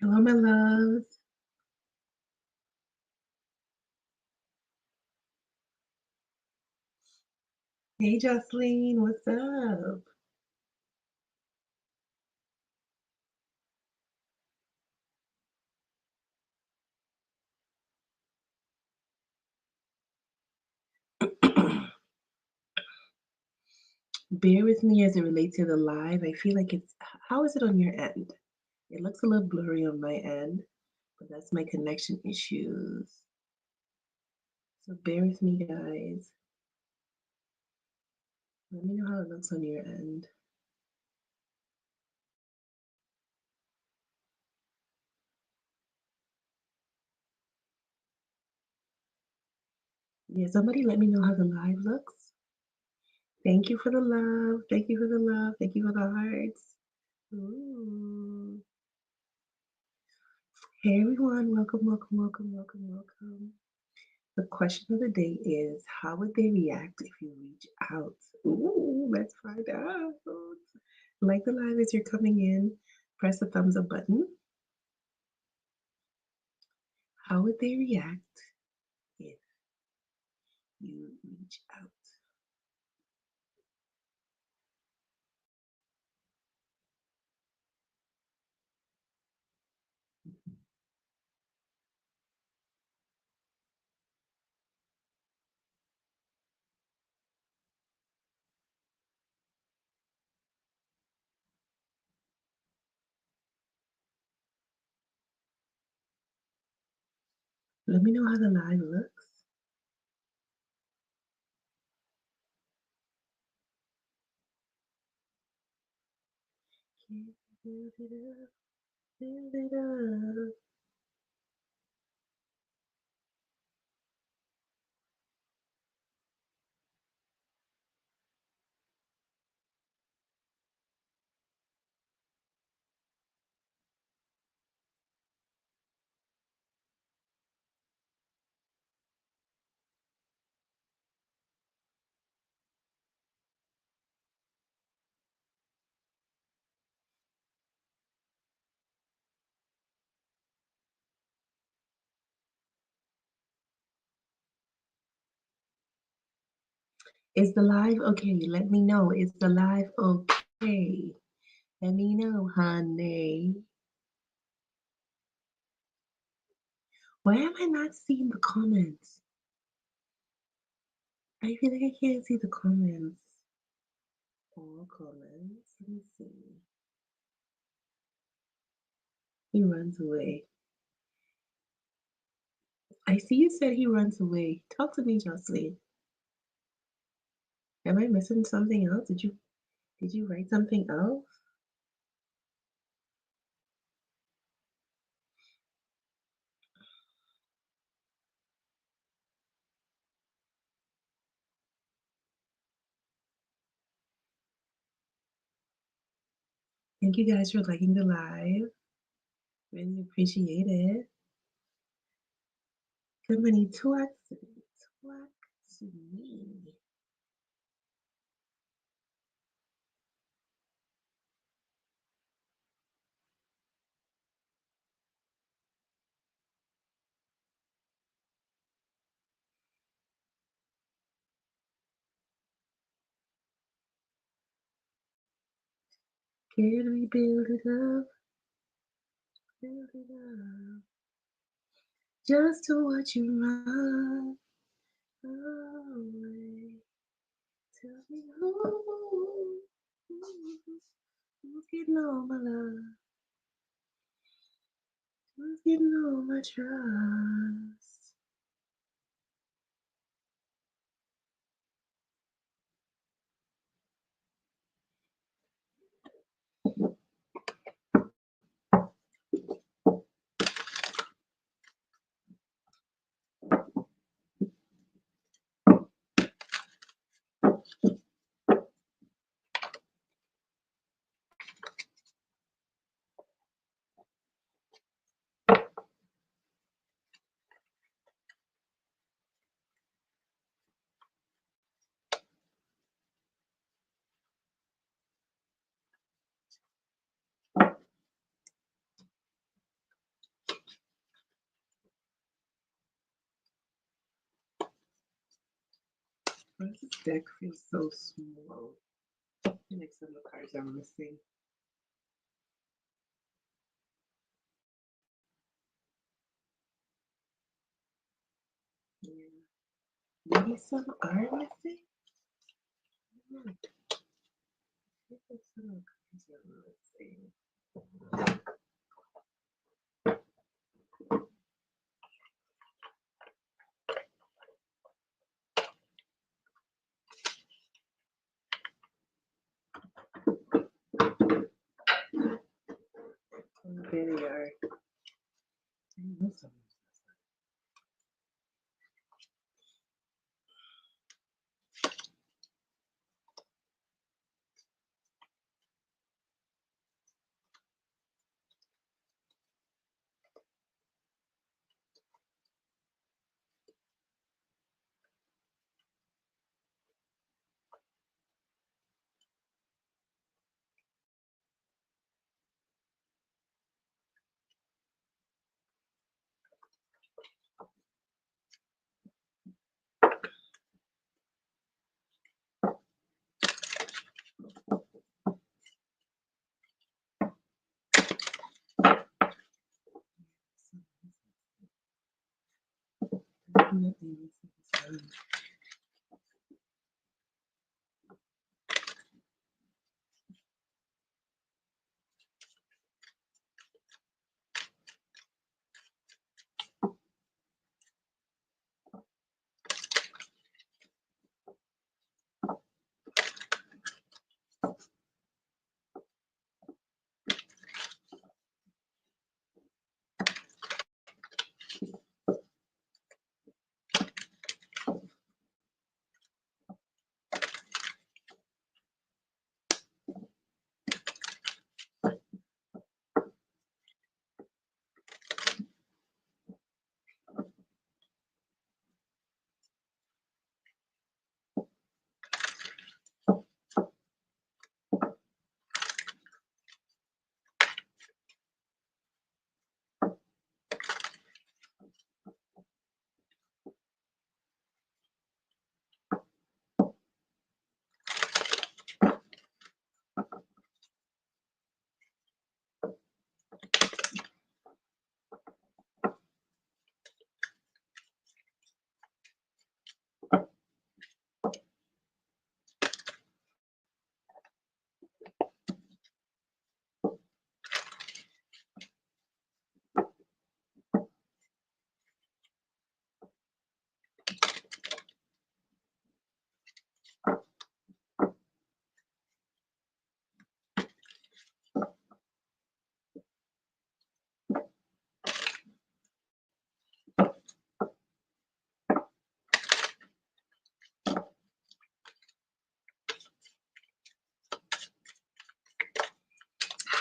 Hello, my loves. Hey, Jocelyn, what's up? Bear with me as it relates to the live. I feel like how is it on your end? It looks a little blurry on my end, but that's my connection issues. So bear with me, guys. Let me know how it looks on your end. Yeah, somebody let me know how the live looks. Thank you for the love. Thank you for the love. Thank you for the hearts. Ooh. Hey, everyone. Welcome, welcome, welcome, welcome, welcome. The question of the day is, how would they react if you reach out? Ooh, let's find out. Like the live as you're coming in, press the thumbs up button. How would they react if you reach out? Let me know how the live looks. Build it up, build it up. Is the live okay? Let me know. Is the live okay? Let me know, honey. Why am I not seeing the comments? I feel like I can't see the comments. All comments. Let me see. He runs away. I see you said he runs away. Talk to me, Jocelyn. Am I missing something else? Did you write something else? Thank you guys for liking the live. Really appreciate it. Good morning, talk to me. Can we build it up? Build it up. Just to watch you run away. Tell me who's getting all my love? Who's getting all my trust? Why does this deck feel so small? I feel like some of the cards are missing. Yeah. Maybe some are missing? I feel like some of the cards are missing. Oh, there they are. I know some. Definitely missing some.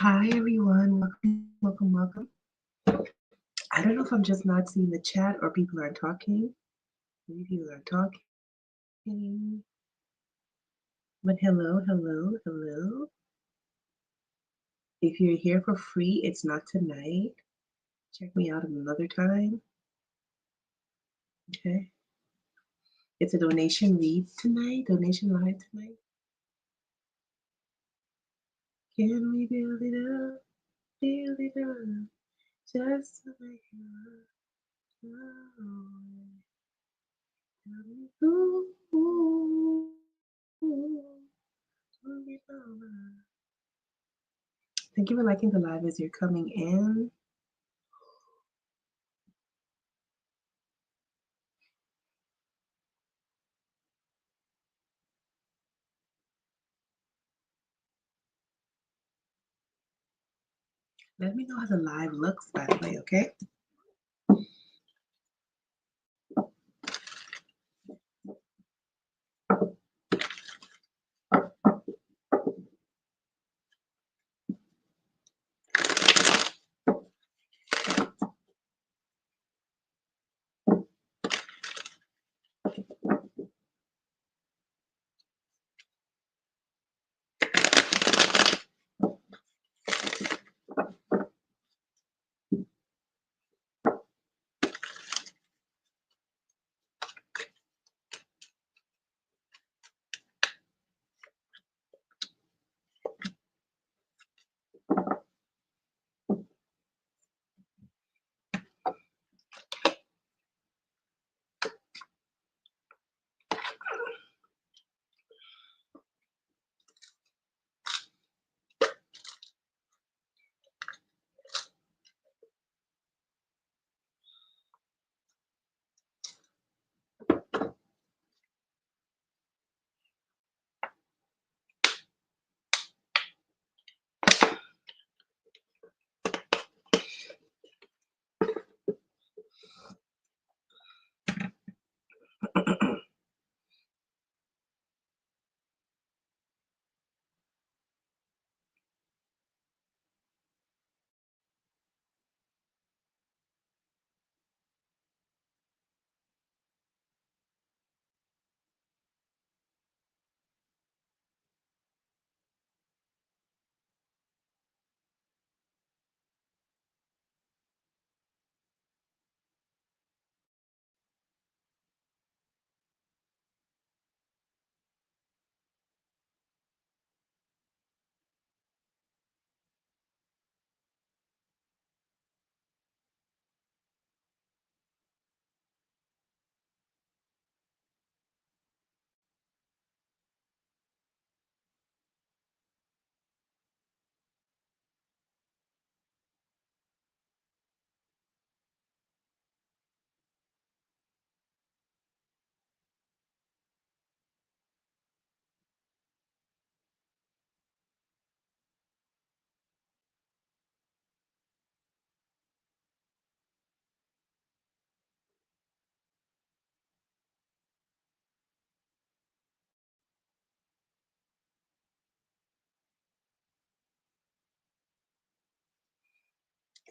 Hi everyone, welcome, welcome, welcome. I don't know if I'm just not seeing the chat or people aren't talking. Maybe people are talking. But hello, hello, hello. If you're here for free, it's not tonight. Check me out another time. Okay. It's a donation read tonight, donation live tonight. Can we build it up, just to make it Thank you for liking the live as you're coming in. Let me know how the live looks, by the way, okay?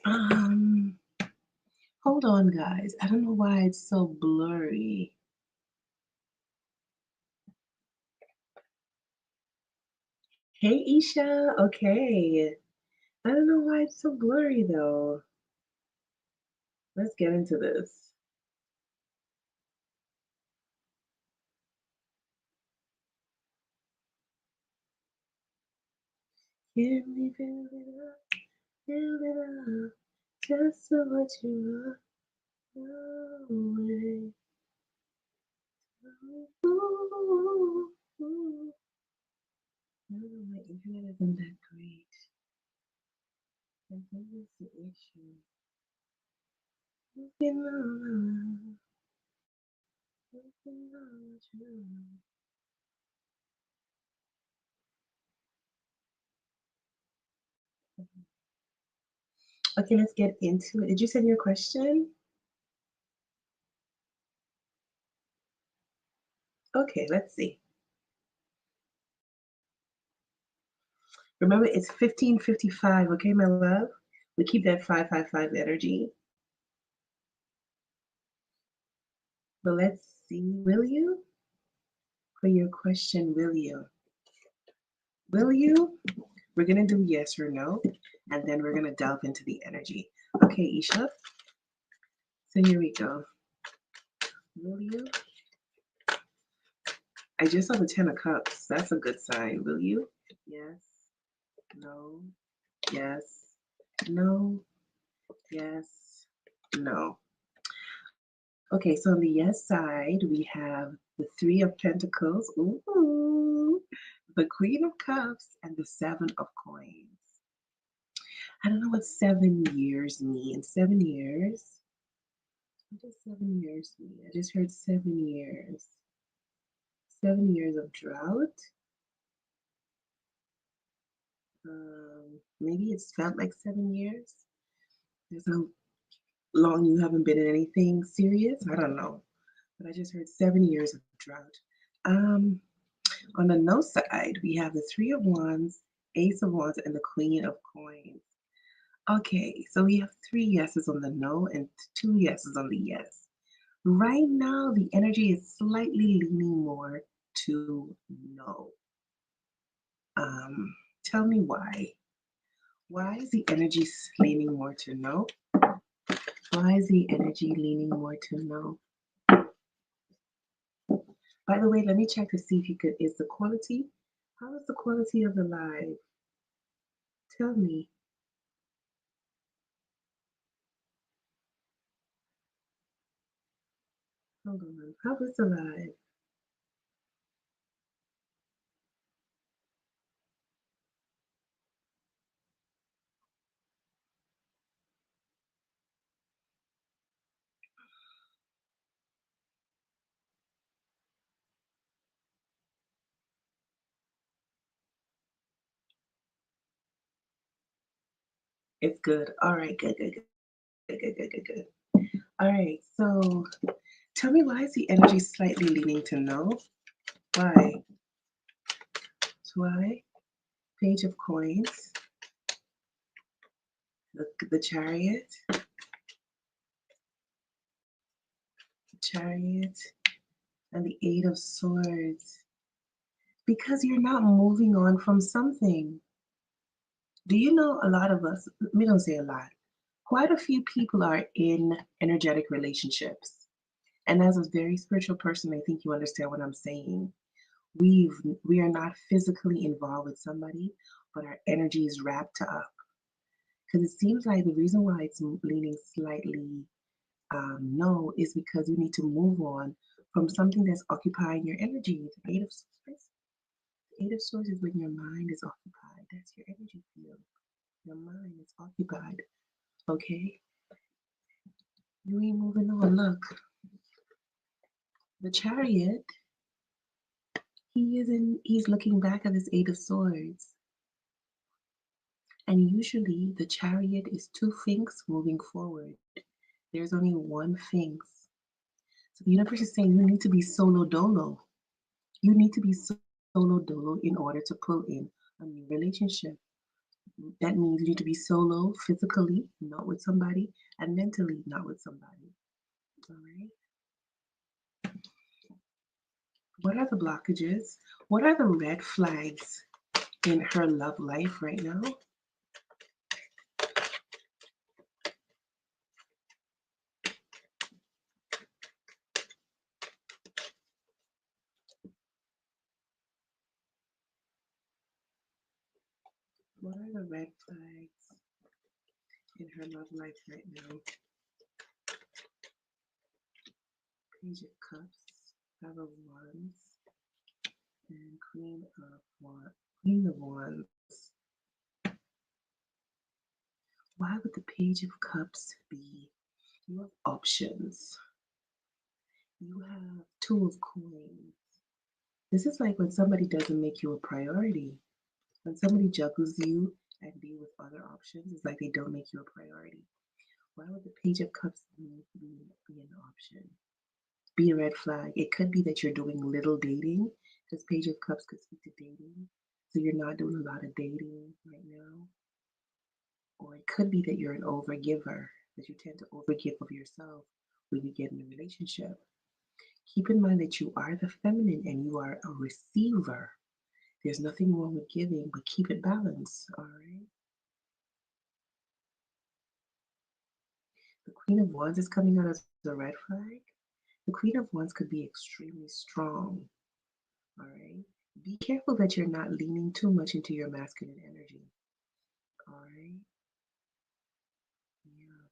Um, hold on, guys. I don't know why it's so blurry. Hey, Isha. Okay. I don't know why it's so blurry though. Let's get into this. Can we build it up, build it up, just so what you are away. Ooh, ooh. No, my internet isn't that great. I think that's the issue. Looking on, looking on you. Okay, let's get into it. Did you send your question? Okay, let's see. Remember, it's 15:55. Okay, my love? We keep that 555 energy. But let's see. Will you? For your question, will you? Will you? We're going to do yes or no, and then we're going to delve into the energy. Okay, Isha? So here we go. Will you? I just saw the 10 of Cups. That's a good sign. Will you? Yes. No. Yes. No. Yes. No. Okay, so on the yes side, we have the Three of Pentacles, ooh, the Queen of Cups, and the Seven of Coins. I don't know what 7 years means. 7 years? What does 7 years mean? I just heard 7 years. 7 years of drought? Maybe it's felt like 7 years. There's how long you haven't been in anything serious. I don't know. But I just heard 7 years of drought. Um, on the no side, we have the Three of Wands, Ace of Wands, and the Queen of Coins. Okay, so we have three yeses on the no and two yeses on the yes. Right now, the energy is slightly leaning more to no. Um, Tell me why. Why is the energy leaning more to no? Why is the energy leaning more to no? By the way, let me check to see if you could. Is the quality? How is the quality of the live? Tell me. Hold on. How is the live? It's good. All right. Good. Good. Good. Good. Good. Good. Good. Good. All right. So tell me, why is the energy slightly leaning to no? Why? Why? Page of Coins. The Chariot. Chariot. And the Eight of Swords. Because you're not moving on from something. Do you know, a lot of us, we don't say a lot, quite a few people are in energetic relationships. And as a very spiritual person, I think you understand what I'm saying. We've we are not physically involved with somebody, but our energy is wrapped up. Because it seems like the reason why it's leaning slightly no is because you need to move on from something that's occupying your energy. The Eight of Swords. The Eight of Swords is when your mind is occupied. That's your energy field. Your mind is occupied. Okay? You ain't moving on. Look, the Chariot, he's looking back at this Eight of Swords. And usually the Chariot is two things moving forward. There's only one thing. So the universe is saying you need to be solo dolo. You need to be solo dolo in order to pull in a new relationship. That means you need to be solo, physically, not with somebody, and mentally, not with somebody. All right. What are the blockages? What are the red flags in her love life right now? What are the red flags in her love life right now? Page of Cups, Five of Wands, and Queen of Wands. Why would the Page of Cups be? You have options. You have Two of Coins. This is like when somebody doesn't make you a priority. When somebody juggles you and be with other options, it's like they don't make you a priority. Why would the Page of Cups be an option? Be a red flag. It could be that you're doing little dating, because Page of Cups could speak to dating. So you're not doing a lot of dating right now. Or it could be that you're an overgiver, that you tend to overgive of yourself when you get in a relationship. Keep in mind that you are the feminine and you are a receiver. There's nothing wrong with giving, but keep it balanced, all right? The Queen of Wands is coming out as a red flag. The Queen of Wands could be extremely strong, all right? Be careful that you're not leaning too much into your masculine energy, all right? Yeah.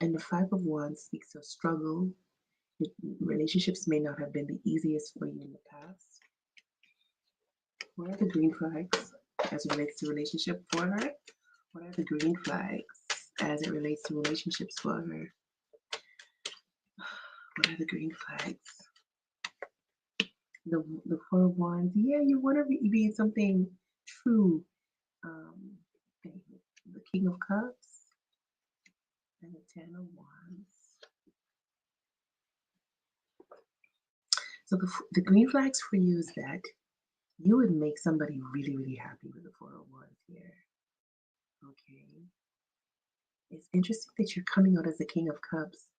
And the Five of Wands speaks of struggle. Relationships may not have been the easiest for you in the past. What are the green flags as it relates to relationship for her? What are the green flags as it relates to relationships for her? What are the green flags? The Four of Wands. Yeah, you want to be in something true. Um, the King of Cups and the Ten of Wands. So the green flags for you is that you would make somebody really, really happy with the Four of Wands here. Okay. It's interesting that you're coming out as the King of Cups.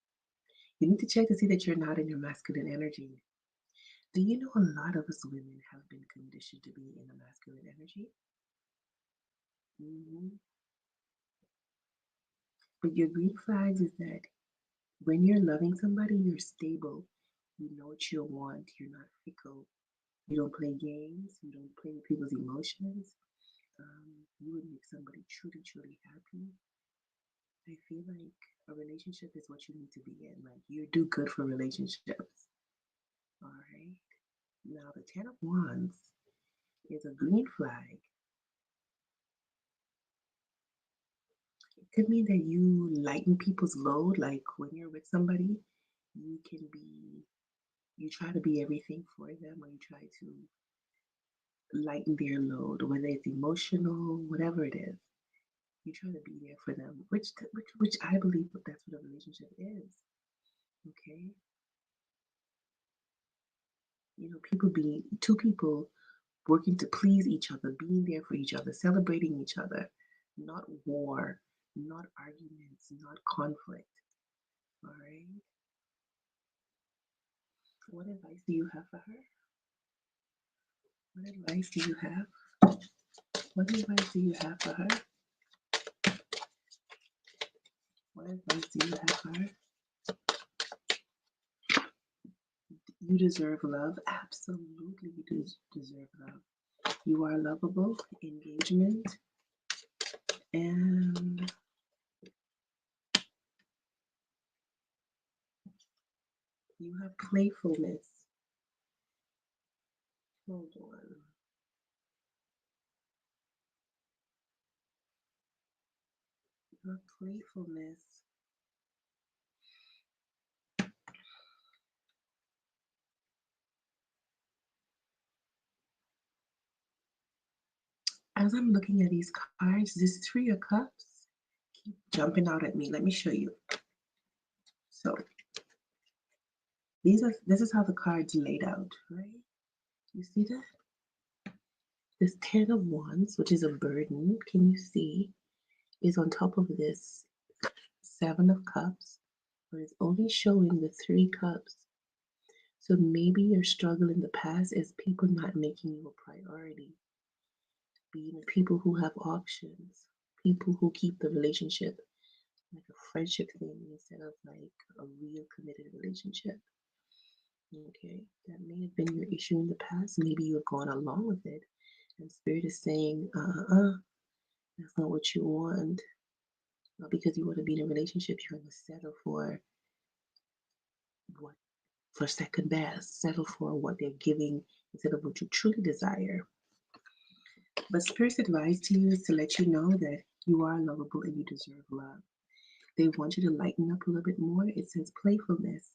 You need to check to see that you're not in your masculine energy. Do you know a lot of us women have been conditioned to be in a masculine energy? Hmm. But your green flags is that when you're loving somebody, you're stable. You know what you want. You're not fickle. You don't play games. You don't play with people's emotions. You would make somebody truly, truly happy. I feel like a relationship is what you need to be in. Like you do good for relationships. All right. Now the Ten of Wands is a green flag. It could mean that you lighten people's load. Like when you're with somebody, you can be, you try to be everything for them, or you try to lighten their load, whether it's emotional, whatever it is. You try to be there for them, which I believe that's what a relationship is. Okay, people being two people working to please each other, being there for each other, celebrating each other, not war, not arguments, not conflict. All right. What advice do you have for her? What advice do you have? What advice do you have for her? What advice do you have for her? You deserve love. Absolutely, you do deserve love. You are lovable. Engagement. And you have playfulness. Hold on. You have playfulness. As I'm looking at these cards, this Three of Cups keep jumping out at me. Let me show you. So this is how the cards laid out, right? You see that? This Ten of Wands, which is a burden, can you see, is on top of this Seven of Cups, but it's only showing the three cups. So maybe your struggle in the past is people not making you a priority, being with people who have options, people who keep the relationship like a friendship thing instead of like a real committed relationship. Okay, that may have been your issue in the past. Maybe you have gone along with it, and Spirit is saying, that's not what you want. Not because you want to be in a relationship, you're going to settle what for second best, settle for what they're giving instead of what you truly desire. But Spirit's advice to you is to let you know that you are lovable and you deserve love. They want you to lighten up a little bit more. It says playfulness.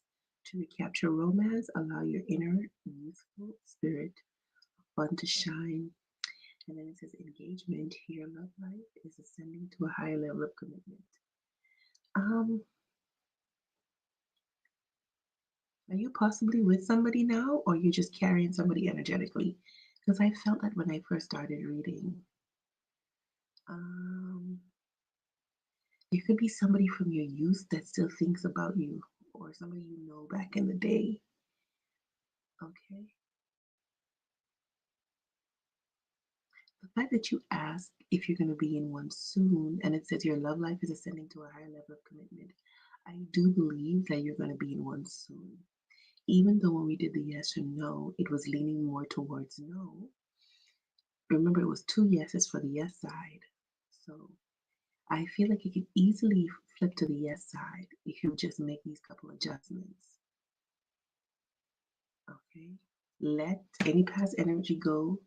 To recapture romance, allow your inner youthful spirit fun to shine. And then it says engagement. Your love life is ascending to a higher level of commitment. Um, are you possibly with somebody now, or you just carrying somebody energetically? Because I felt that when I first started reading. Um, it could be somebody from your youth that still thinks about you, or somebody you know back in the day. Okay. The fact that you ask if you're going to be in one soon, and it says your love life is ascending to a higher level of commitment, I do believe that you're going to be in one soon. Even though when we did the yes or no, it was leaning more towards no. Remember, it was two yeses for the yes side. So I feel like you could easily flip to the yes side if you just make these couple adjustments. Okay? Let any past energy go.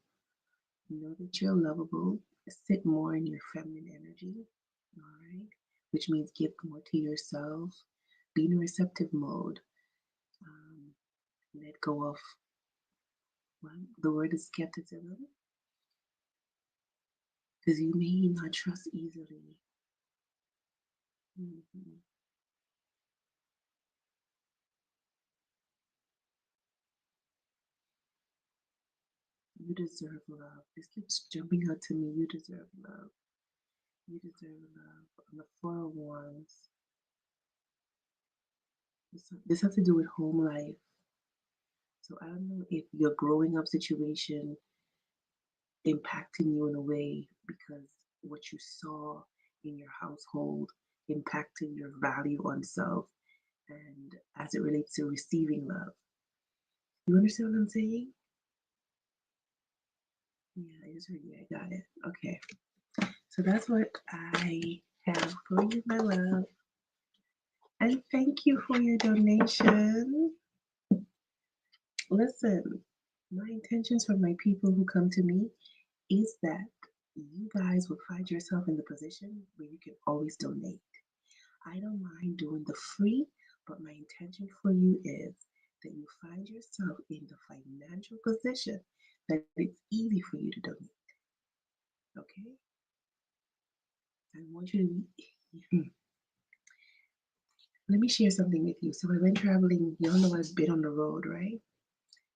Know that you're lovable. Sit more in your feminine energy. All right? Which means give more to yourself. Be in a receptive mode. Um, Let go of, well, the word is skepticism, because you may not trust easily. Mhm. You deserve love. This keeps jumping out to me. You deserve love. You deserve love. On the Four of Wands, this has to do with home life. So I don't know if your growing up situation impacting you in a way because what you saw in your household impacted your value on self and as it relates to receiving love. You understand what I'm saying? Yeah, I just heard you. I got it. Okay. So that's what I have for you, my love. And thank you for your donation. Listen, my intentions for my people who come to me is that you guys will find yourself in the position where you can always donate. I don't mind doing the free, but my intention for you is that you find yourself in the financial position that it's easy for you to donate. Okay? I want you to let me share something with you. So I went traveling, y'all know I've been on the road, right?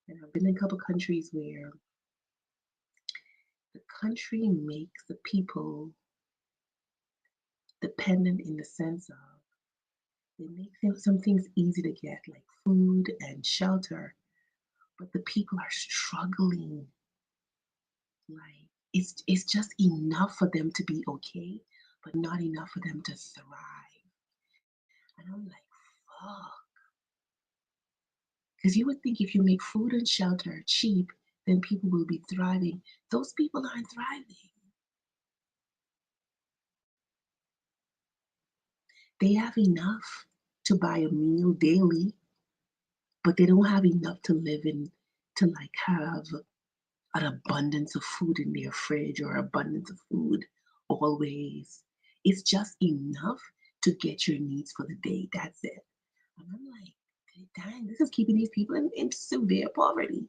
And I've been in a couple countries where the country makes the people dependent in the sense of they make some things easy to get, like food and shelter, but the people are struggling. Like it's just enough for them to be okay, but not enough for them to thrive. And I'm like, fuck. Because you would think if you make food and shelter cheap, then people will be thriving. Those people aren't thriving. They have enough to buy a meal daily, but they don't have enough to live in, to like have an abundance of food in their fridge or abundance of food always. It's just enough to get your needs for the day. That's it. And I'm like, dang, this is keeping these people in severe poverty.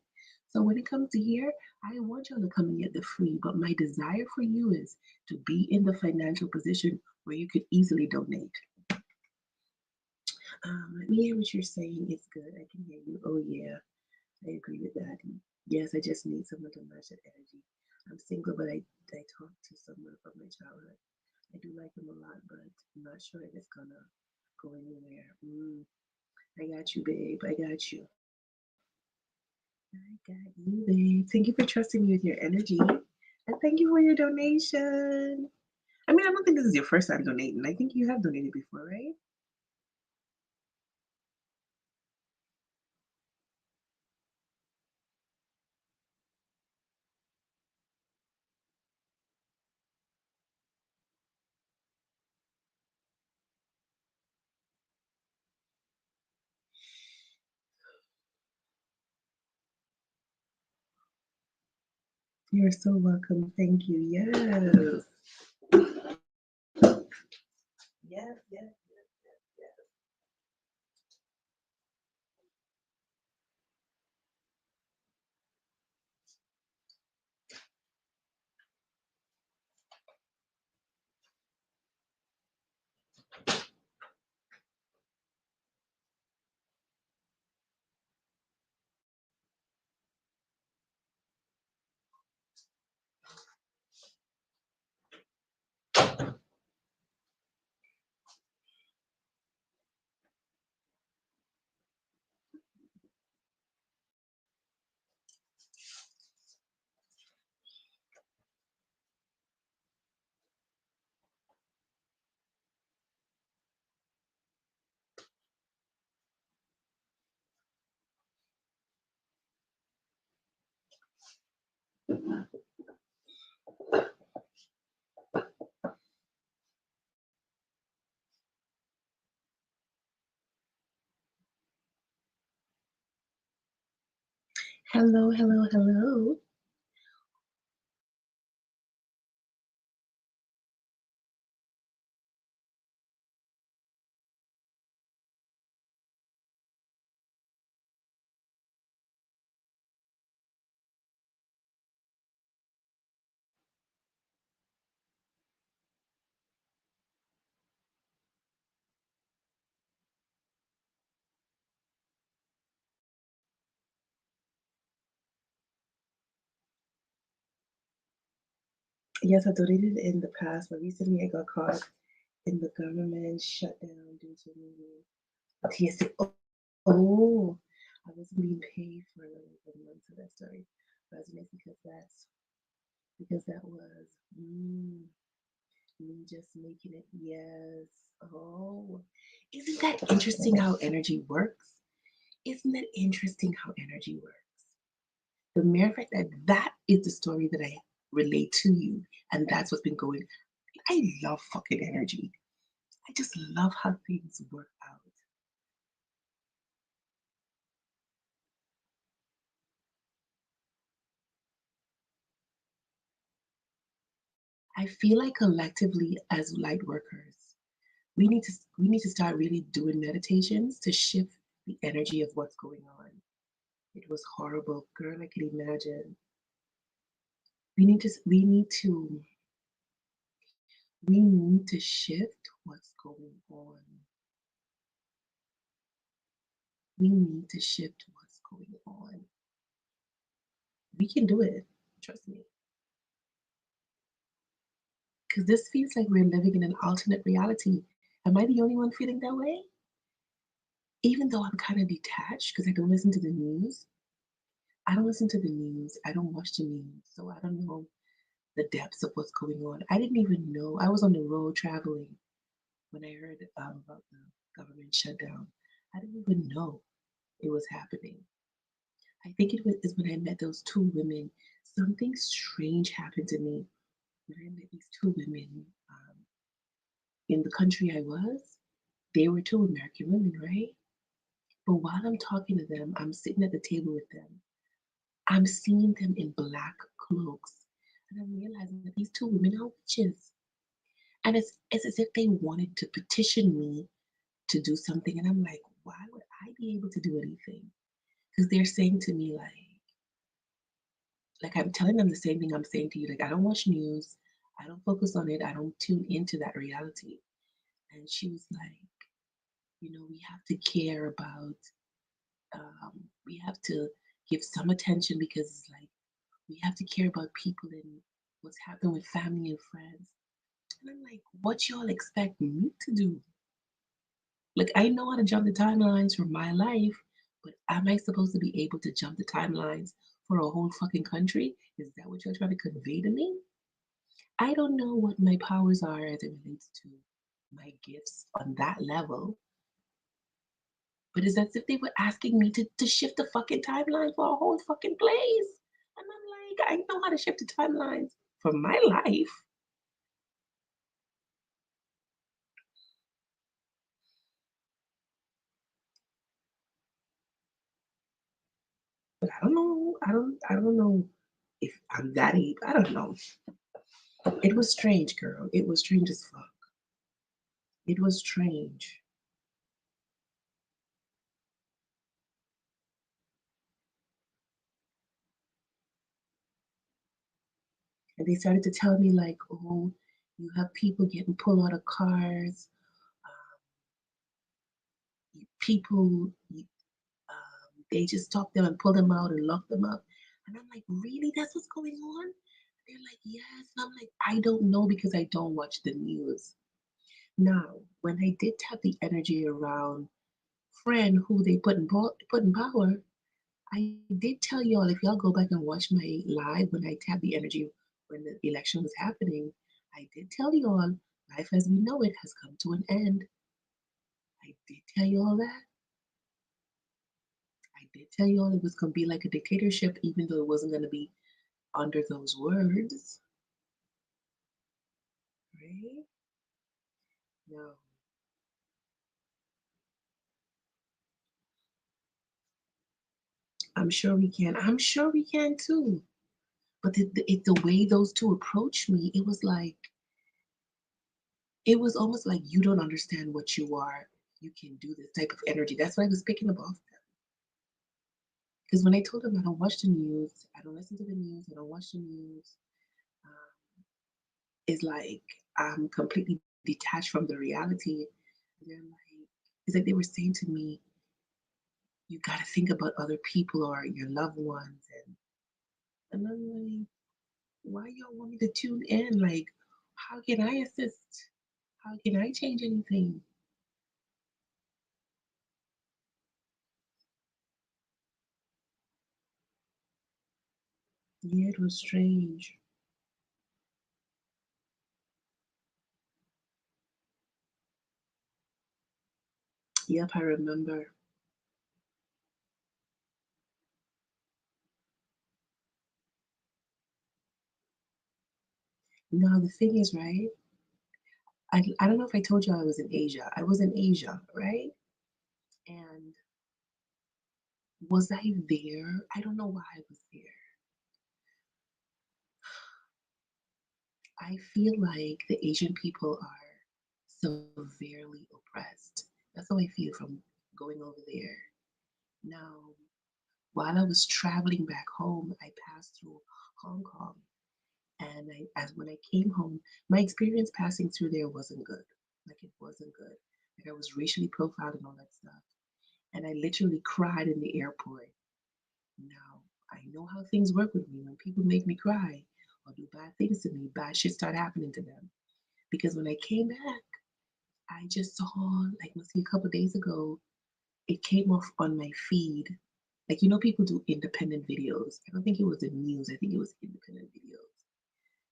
So when it comes to here, I want y'all to come and get the free, but my desire for you is to be in the financial position where you could easily donate. Let me hear what you're saying. It's good. I can hear you. Oh yeah, I agree with that. Yes, I just need someone to match that energy. I'm single, but I talk to someone from my childhood. I do like him a lot, but I'm not sure if it's gonna go anywhere. I got you, babe. I got you. I got you, babe. Thank you for trusting me with your energy. And thank you for your donation. I mean, I don't think this is your first time donating. I think you have donated before, right? You're so welcome. Thank you. Yes. Yes, yes, yes, yes, yes. Hello, hello, hello. Yes, I donated in the past, but recently I got caught in the government shutdown due to maybe TSA. Oh, I wasn't being paid for the months of that story. Resonates because that was me just making it. Yes. Oh, isn't that interesting how energy works? Isn't that interesting how energy works? The mere fact that that is the story that I relate to you, and that's what's been going. I love fucking energy. I just love how things work out. I feel like collectively as light workers, we need to start really doing meditations to shift the energy of what's going on. It was horrible, girl. I can imagine. We need to shift what's going on. We need to shift what's going on. We can do it. Trust me. Because this feels like we're living in an alternate reality. Am I the only one feeling that way? Even though I'm kind of detached because I don't listen to the news. I don't listen to the news. I don't watch the news. So I don't know the depths of what's going on. I didn't even know. I was on the road traveling when I heard about the government shutdown. I didn't even know it was happening. I think is when I met those two women. Something strange happened to me when I met these two women in the country I was. They were two American women, right? But while I'm talking to them, I'm sitting at the table with them. I'm seeing them in black cloaks. And I'm realizing that these two women are witches. And it's as if they wanted to petition me to do something. And I'm like, why would I be able to do anything? Because they're saying to me, like I'm telling them the same thing I'm saying to you. Like, I don't watch news. I don't focus on it. I don't tune into that reality. And she was like, we have to care about, we have to give some attention because, like, We have to care about people and what's happening with family and friends. And I'm like, what y'all expect me to do? Like, I know how to jump the timelines for my life, but am I supposed to be able to jump the timelines for a whole fucking country? Is that what you're trying to convey to me? I don't know what my powers are as it relates to my gifts on that level, but it's as if they were asking me to shift the fucking timeline for a whole fucking place. And I'm like, I know how to shift the timelines for my life, but I don't know. I don't know if I'm that able. I don't know. It was strange, girl. It was strange as fuck. It was strange. And they started to tell me like, oh, you have people getting pulled out of cars. People, they just stop them and pull them out and lock them up. And I'm like, really? That's what's going on? They're like, yes. And I'm like, I don't know because I don't watch the news. Now, when I did tap the energy around friend who they put in power, I did tell y'all if y'all go back and watch my live when I tapped the energy when the election was happening, I did tell y'all life as we know it has come to an end. I did tell y'all that. I did tell y'all it was gonna be like a dictatorship, even though it wasn't gonna be under those words, right? No, I'm sure we can. I'm sure we can too. But the way those two approached me, it was almost like you don't understand what you are. You can do this type of energy. That's what I was picking up off them. Because when I told them I don't watch the news, I don't listen to the news, I don't watch the news, um, it's like I'm completely detached from the reality. They're like, it's like they were saying to me, you got to think about other people or your loved ones. And I'm like, why y'all want me to tune in? Like, how can I assist? How can I change anything? Yeah, it was strange. Yep, I remember. Now, the thing is, right? I don't know if I told you I was in Asia. I was in Asia, right? And was I there? I don't know why I was there. I feel like the Asian people are severely oppressed. That's how I feel from going over there. Now, while I was traveling back home, I passed through Hong Kong. And as when I came home, my experience passing through there wasn't good. Like it wasn't good. Like I was racially profiled and all that stuff. And I literally cried in the airport. Now, I know how things work with me. When people make me cry or do bad things to me, bad shit start happening to them. Because when I came back, I just saw, like, must be a couple days ago, it came off on my feed. Like, people do independent videos. I don't think it was the news, I think it was independent videos.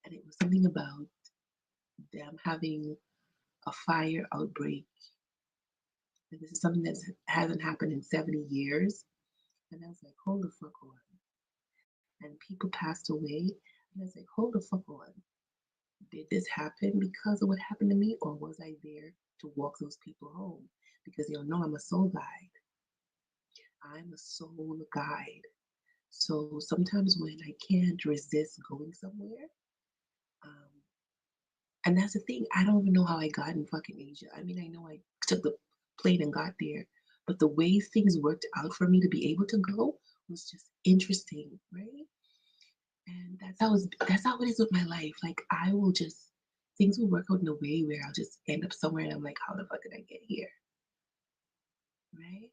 And it was something about them having a fire outbreak. And this is something that hasn't happened in 70 years. And I was like, hold the fuck on. And people passed away. And I was like, hold the fuck on. Did this happen because of what happened to me, or was I there to walk those people home? Because you know I'm a soul guide. I'm a soul guide. So sometimes when I can't resist going somewhere, um, and that's the thing, I don't even know how I got in fucking Asia. I mean, I know I took the plane and got there, but the way things worked out for me to be able to go was just interesting, right? And that's how it is with my life. Like I will just things will work out in a way where I'll just end up somewhere and I'm like, how the fuck did I get here? Right?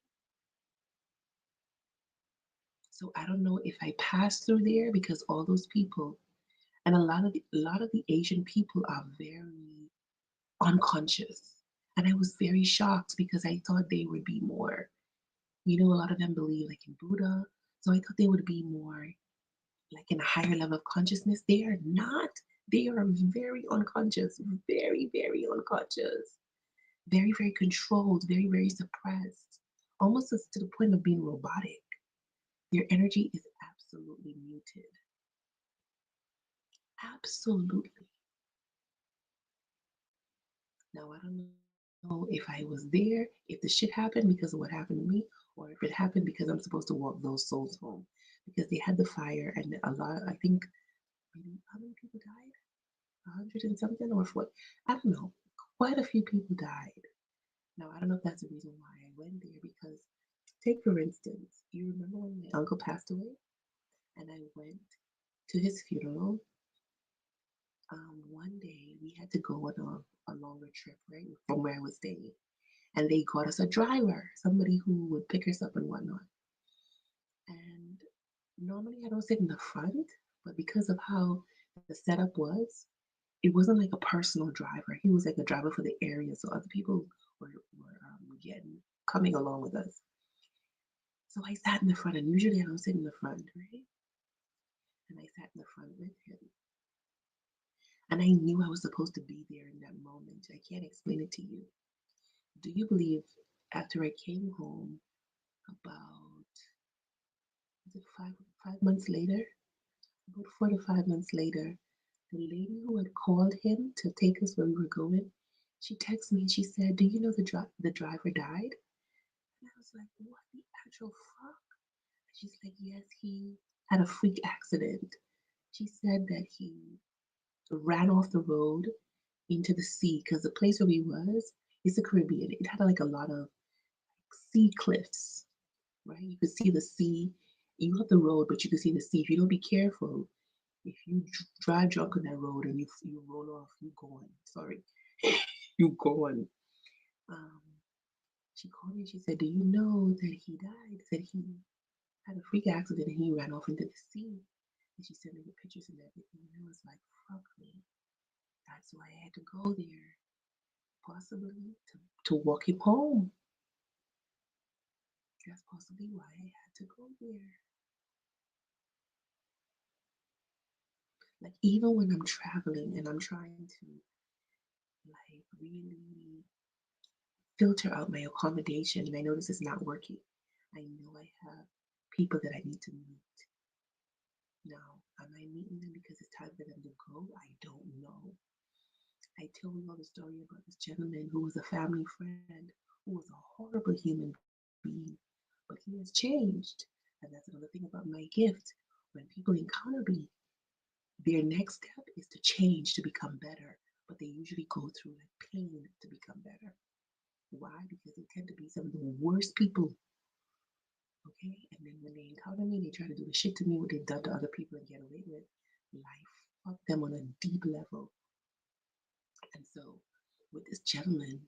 So I don't know if I passed through there because all those people and a lot of the Asian people are very unconscious. And I was very shocked because I thought they would be more, a lot of them believe like in Buddha. So I thought they would be more like in a higher level of consciousness. They are not. They are very unconscious, very, very unconscious, very, very controlled, very, very suppressed, almost to the point of being robotic. Their energy is absolutely muted. Absolutely. Now, I don't know if I was there, if the shit happened because of what happened to me, or if it happened because I'm supposed to walk those souls home. Because they had the fire, and a lot, I think, maybe how many people died? 100 and something, or what? I don't know. Quite a few people died. Now, I don't know if that's the reason why I went there because, take for instance, you remember when my uncle passed away and I went to his funeral? One day we had to go on a longer trip, right, from where I was staying. And they got us a driver, somebody who would pick us up and whatnot. And normally I don't sit in the front, but because of how the setup was, it wasn't like a personal driver. He was like a driver for the area, so other people were getting coming along with us. So I sat in the front, and usually I don't sit in the front, right? And I sat in the front with him, and I knew I was supposed to be there in that moment. I can't explain it to you. Do you believe after I came home about was it 5 months later, about 4 to 5 months later, the lady who had called him to take us where we were going, she texted me and she said, "Do you know the driver died?" And I was like, "What the actual fuck?" And she's like, "Yes, he had a freak accident." She said that he ran off the road into the sea because the place where we was is the Caribbean. It had like a lot of sea cliffs, right? You could see the sea. You have the road, but you can see the sea. If you don't be careful, if you drive drunk on that road and you roll off, you gone. Sorry, you gone. Um, she called me and she said, "Do you know that he died? That he had a freak accident and he ran off into the sea." And she sent me the pictures and everything. And I was like, "Fuck me." That's why I had to go there, possibly to walk him home. That's possibly why I had to go there. Like even when I'm traveling and I'm trying to like really filter out my accommodation and I notice it's not working, I know I have people that I need to meet. Now, am I meeting them because it's time for them to go? I don't know. I tell you all the story about this gentleman who was a family friend, who was a horrible human being, but he has changed. And that's another thing about my gift. When people encounter me, their next step is to change to become better, but they usually go through like pain to become better. Why? Because they tend to be some of the worst people. Okay? And then when they encounter me, they try to do the shit to me what they've done to other people and get away with. Life fucked them on a deep level. And so with this gentleman,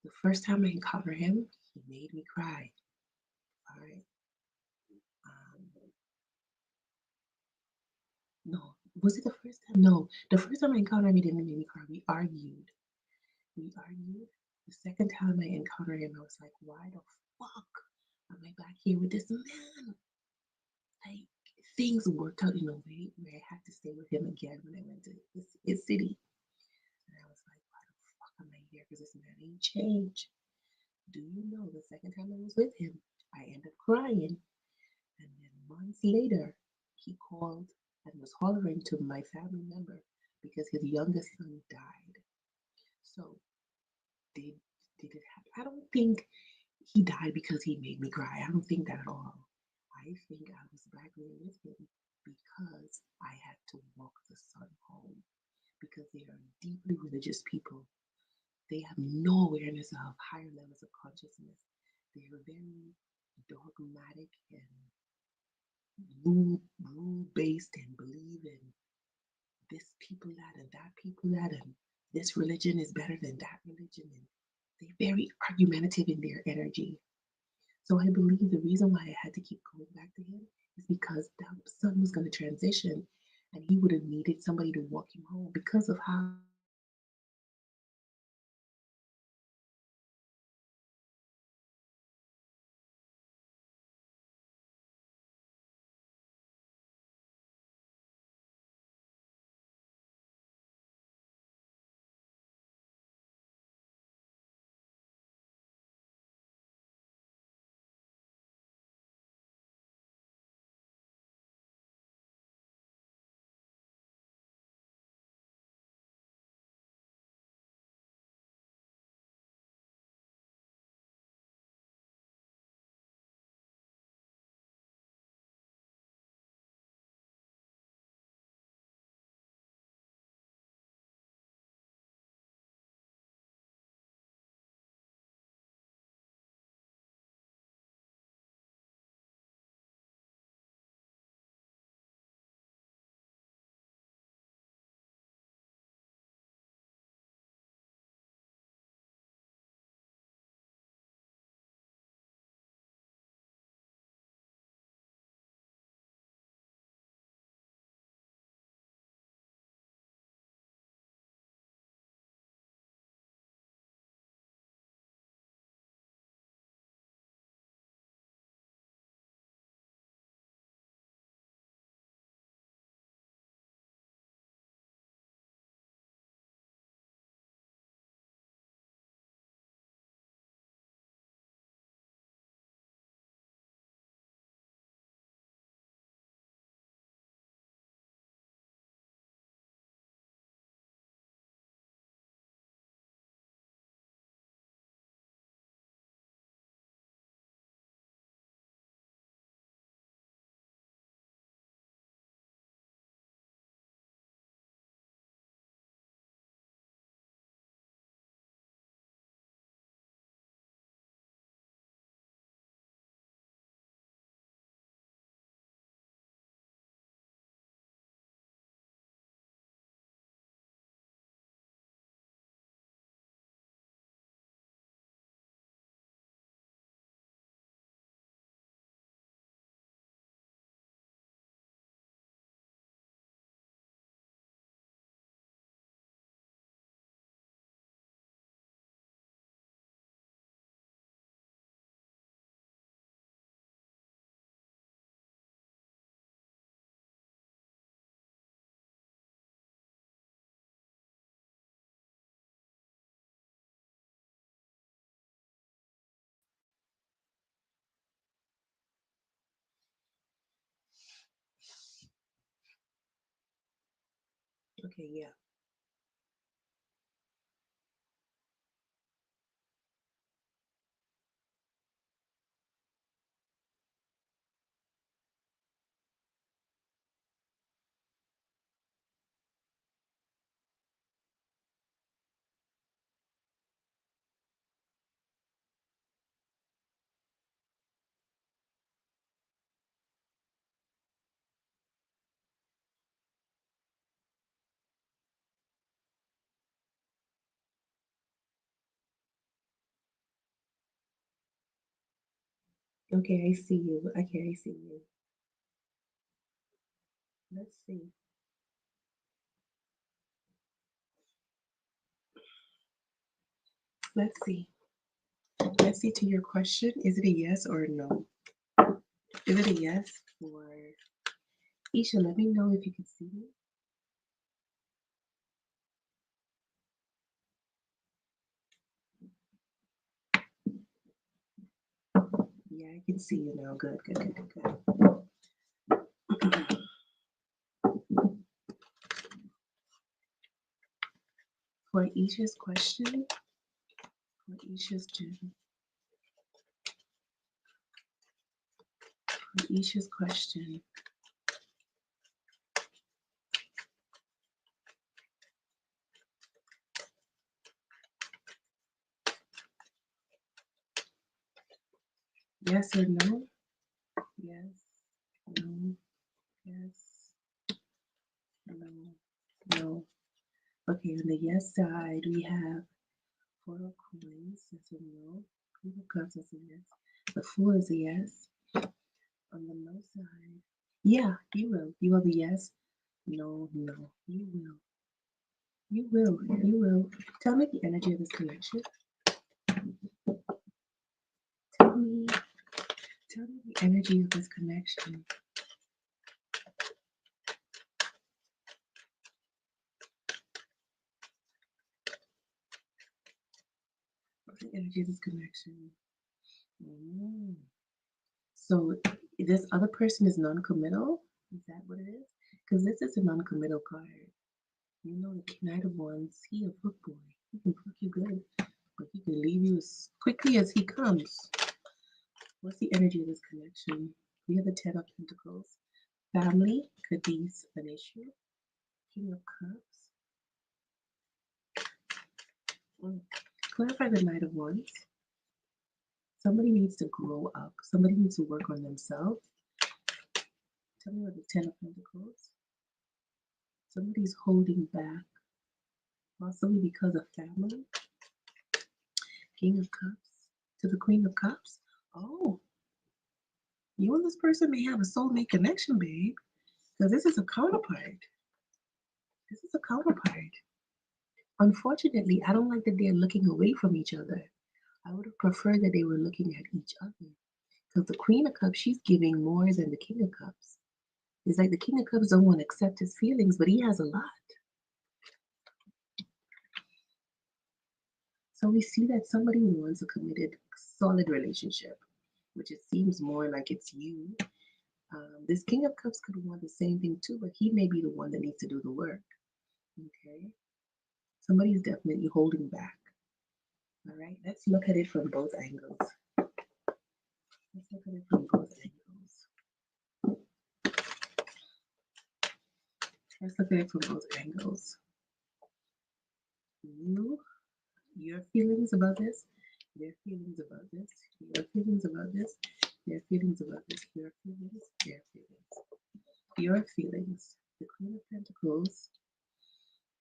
the first time I encountered him, he made me cry. All right. Um, no, was it the first time? No, the first time I encountered him, he didn't make me cry. We argued. We argued. The second time I encountered him, I was like, why the fuck am I back here with this man? Like, things worked out in a way where I had to stay with him again when I went to his city. And I was like, why the fuck am I here? Because this man ain't changed. Do you know the second time I was with him, I ended up crying. And then months later, he called and was hollering to my family member because his youngest son died. So did did it happen? I don't think he died because he made me cry. I don't think that at all. I think I was back there with him because I had to walk the son home because they are deeply religious people. They have no awareness of higher levels of consciousness. They are very dogmatic and rule based and believe in this people that and that people that and this religion is better than that religion and they're very argumentative in their energy. So I believe the reason why I had to keep going back to him is because that son was going to transition and he would have needed somebody to walk him home because of how okay, yeah. Okay, I see you. Okay, I see you. Let's see. Let's see. Let's see to your question. Is it a yes or a no? Is it a yes for Isha? Let me know if you can see me. Yeah, I can see you now. Good, good, good, good, good. For Isha's question, for Isha's for Isha's question, yes or no? Yes, no, yes, no, no. Okay, on the yes side, we have four of coins. That's a no. Queen of cups. That's a yes. The Fool is a yes. On the no side, yeah, you will. You will be yes. No, no, you will. You will. You will. Tell me the energy of this connection. Tell me. Tell me the energy of this connection. What's the energy of this connection? Mm. So this other person is non-committal. Is that what it is? Because this is a non-committal card. You know, the Knight of Wands. He a fuck boy. He can fuck you good, but he can leave you as quickly as he comes. What's the energy of this connection? We have the Ten of Pentacles. Family could be an issue. King of Cups. Mm. Clarify the Knight of Wands. Somebody needs to grow up. Somebody needs to work on themselves. Tell me about the Ten of Pentacles. Somebody's holding back, possibly because of family. King of Cups to the Queen of Cups. Oh, you and this person may have a soulmate connection, babe. Because this is a counterpart. This is a counterpart. Unfortunately, I don't like that they're looking away from each other. I would have preferred that they were looking at each other. Because the Queen of Cups, she's giving more than the King of Cups. It's like the King of Cups don't want to accept his feelings, but he has a lot. So we see that somebody wants a committed, solid relationship, which it seems more like it's you. This King of Cups could want the same thing too, but he may be the one that needs to do the work. Okay. Somebody's definitely holding back. All right. Let's look at it from both angles. Let's look at it from both angles. Let's look at it from both angles. Your feelings about this, their feelings about this, your feelings about this, their feelings about this, your feelings, their feelings. Your feelings. The Queen of Pentacles,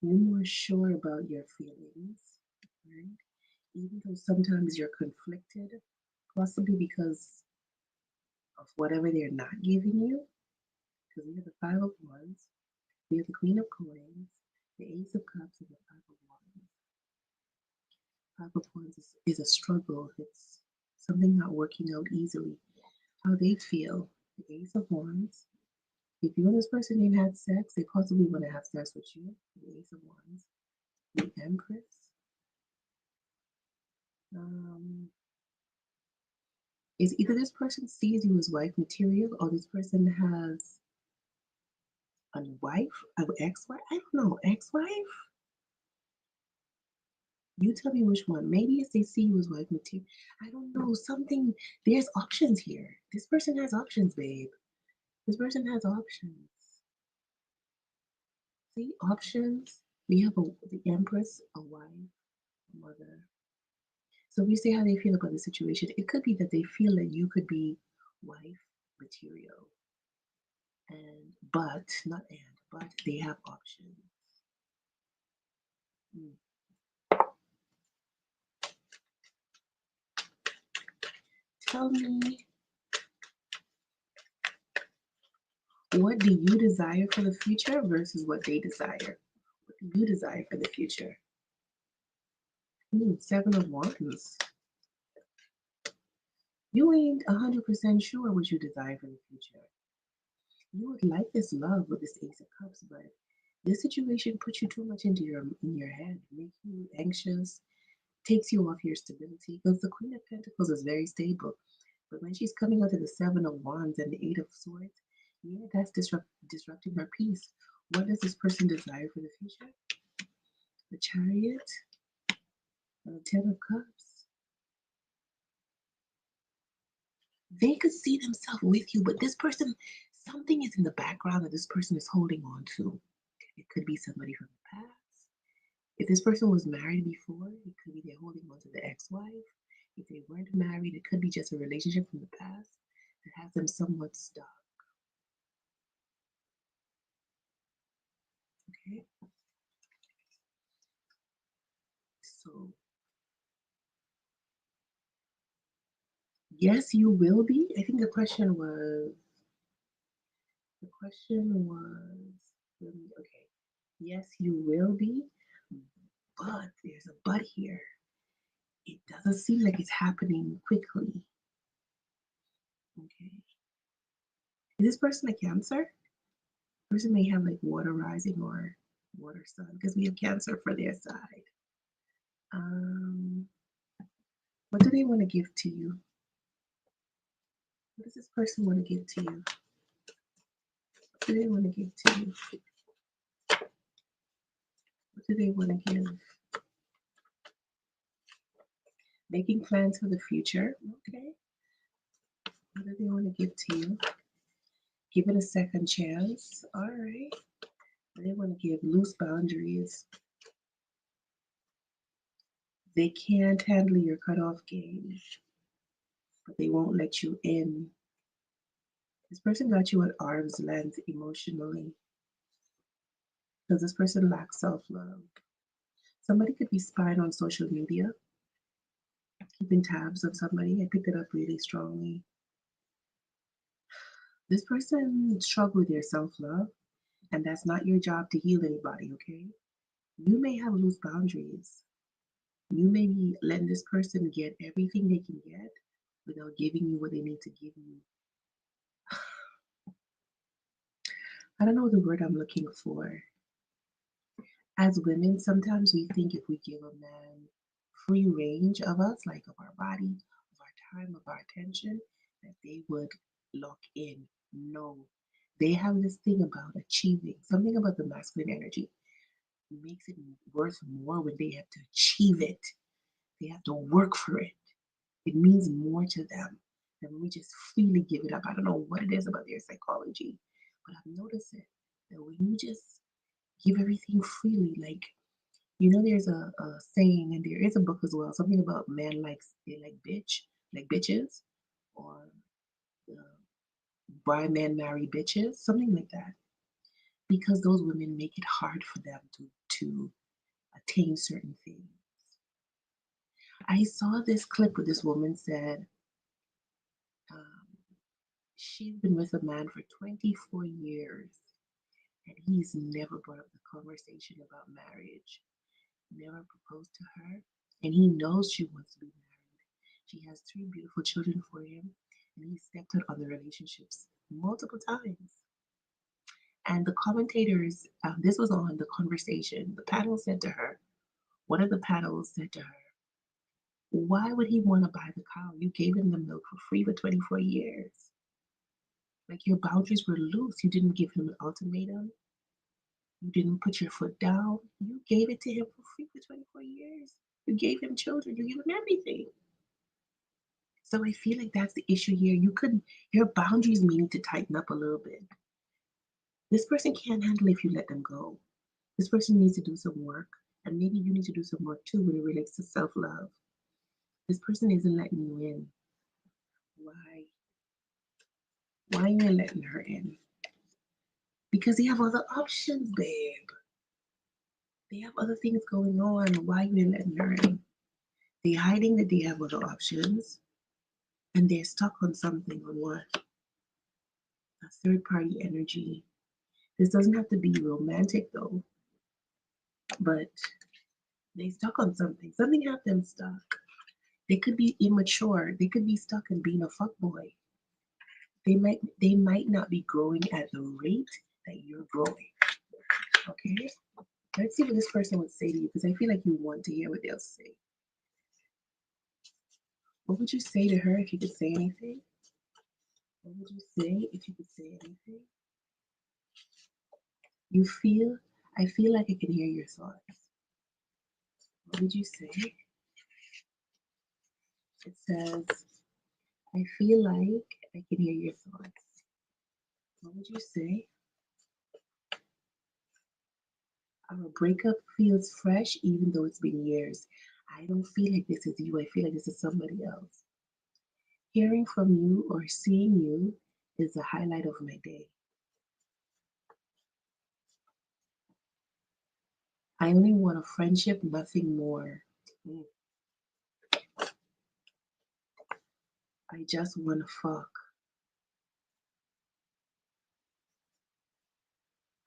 you're more sure about your feelings, right? Even though sometimes you're conflicted, possibly because of whatever they're not giving you. Because we have the Five of Wands, we have the Queen of Coins, the Ace of Cups, and the Five of Wands. Five of Wands is a struggle. It's something not working out easily. How they feel. The Ace of Wands. If you and this person ain't had sex, they possibly want to have sex with you. The Ace of Wands. The Empress. Um, is either this person sees you as wife material or this person has a wife, an ex-wife. I don't know, ex-wife. You tell me which one. Maybe if they see you as wife material. I don't know. Something. There's options here. This person has options, babe. This person has options. See, options. We have the Empress, a wife, a mother. So we see how they feel about the situation. It could be that they feel that you could be wife material, and but they have options. Hmm. Tell me, what do you desire for the future versus what they desire? What do you desire for the future? Seven of Wands. You ain't 100% sure what you desire for the future. You would like this love with this Ace of Cups, but this situation puts you too much into your head, makes you anxious, takes you off your stability. Because the Queen of Pentacles is very stable, but when she's coming out to the Seven of Wands and the Eight of Swords, yeah, that's disrupting her peace. What does this person desire for the future? The Chariot and the Ten of Cups. They could see themselves with you, but this person, something is in the background that this person is holding on to. It could be somebody from the past. If this person was married before, it could be they're holding on to the ex-wife. If they weren't married, it could be just a relationship from the past that has them somewhat stuck. Okay, so Yes, you will be. I think the question was, okay. Yes, you will be, but there's a but here. It doesn't seem like it's happening quickly. Okay. Is this person a Cancer? Person may have like water rising or water sun because we have Cancer for their side. Um, what do they want to give to you? What does this person want to give to you? What do they want to give to you? What do they want to give? Making plans for the future. Okay. What do they want to give to you? Give it a second chance. All right. They want to give loose boundaries. They can't handle your cutoff game, but they won't let you in. This person got you at arm's length emotionally because this person lacks self love. Somebody could be spying on social media, keeping tabs on somebody. I picked it up really strongly. This person struggle with their self love, and that's not your job to heal anybody, okay? You may have loose boundaries. You may be letting this person get everything they can get without giving you what they need to give you. I don't know the word I'm looking for. As women, sometimes we think if we give a man free range of us, like of our body, of our time, of our attention, that they would lock in. No. They have this thing about achieving, something about the masculine energy makes it worth more when they have to achieve it. They have to work for it. It means more to them than when we just freely give it up. I don't know what it is about their psychology, but I've noticed it that when you just give everything freely, like there's a saying, and there is a book as well, something about men likes they like bitches, or uh, why men marry bitches, something like that, because those women make it hard for them to attain certain things. I saw this clip where this woman said um, she's been with a man for 24 years and he's never brought up the conversation about marriage, never proposed to her, and he knows she wants to be married. She has three beautiful children for him, and he stepped out on the relationships multiple times. And the commentators, this was on the conversation, the panel said to her, one of the panels said to her, why would he want to buy the cow? You gave him the milk for free for 24 years. Like your boundaries were loose. You didn't give him an ultimatum. You didn't put your foot down. You gave it to him for free for 24 years. You gave him children. You gave him everything. So I feel like that's the issue here. Your boundaries may need to tighten up a little bit. This person can't handle if you let them go. This person needs to do some work. And maybe you need to do some work too when it relates to self love. This person isn't letting you in. Why? Why you ain't letting her in? Because they have other options, babe. They have other things going on. Why you ain't letting her in? They're hiding that they have other options and they're stuck on something, on what? A third party energy. This doesn't have to be romantic though, but they stuck on something. Something have them stuck. They could be immature. They could be stuck in being a fuckboy. They might not be growing at the rate that you're growing. Okay? Let's see what this person would say to you because I feel like you want to hear what they'll say. What would you say to her if you could say anything? What would you say if you could say anything? I feel like I can hear your thoughts. What would you say? It says, I feel like I can hear your thoughts. What would you say? Our breakup feels fresh even though it's been years. I don't feel like this is you. I feel like this is somebody else. Hearing from you or seeing you is the highlight of my day. I only want a friendship, nothing more. Mm. I just wanna fuck.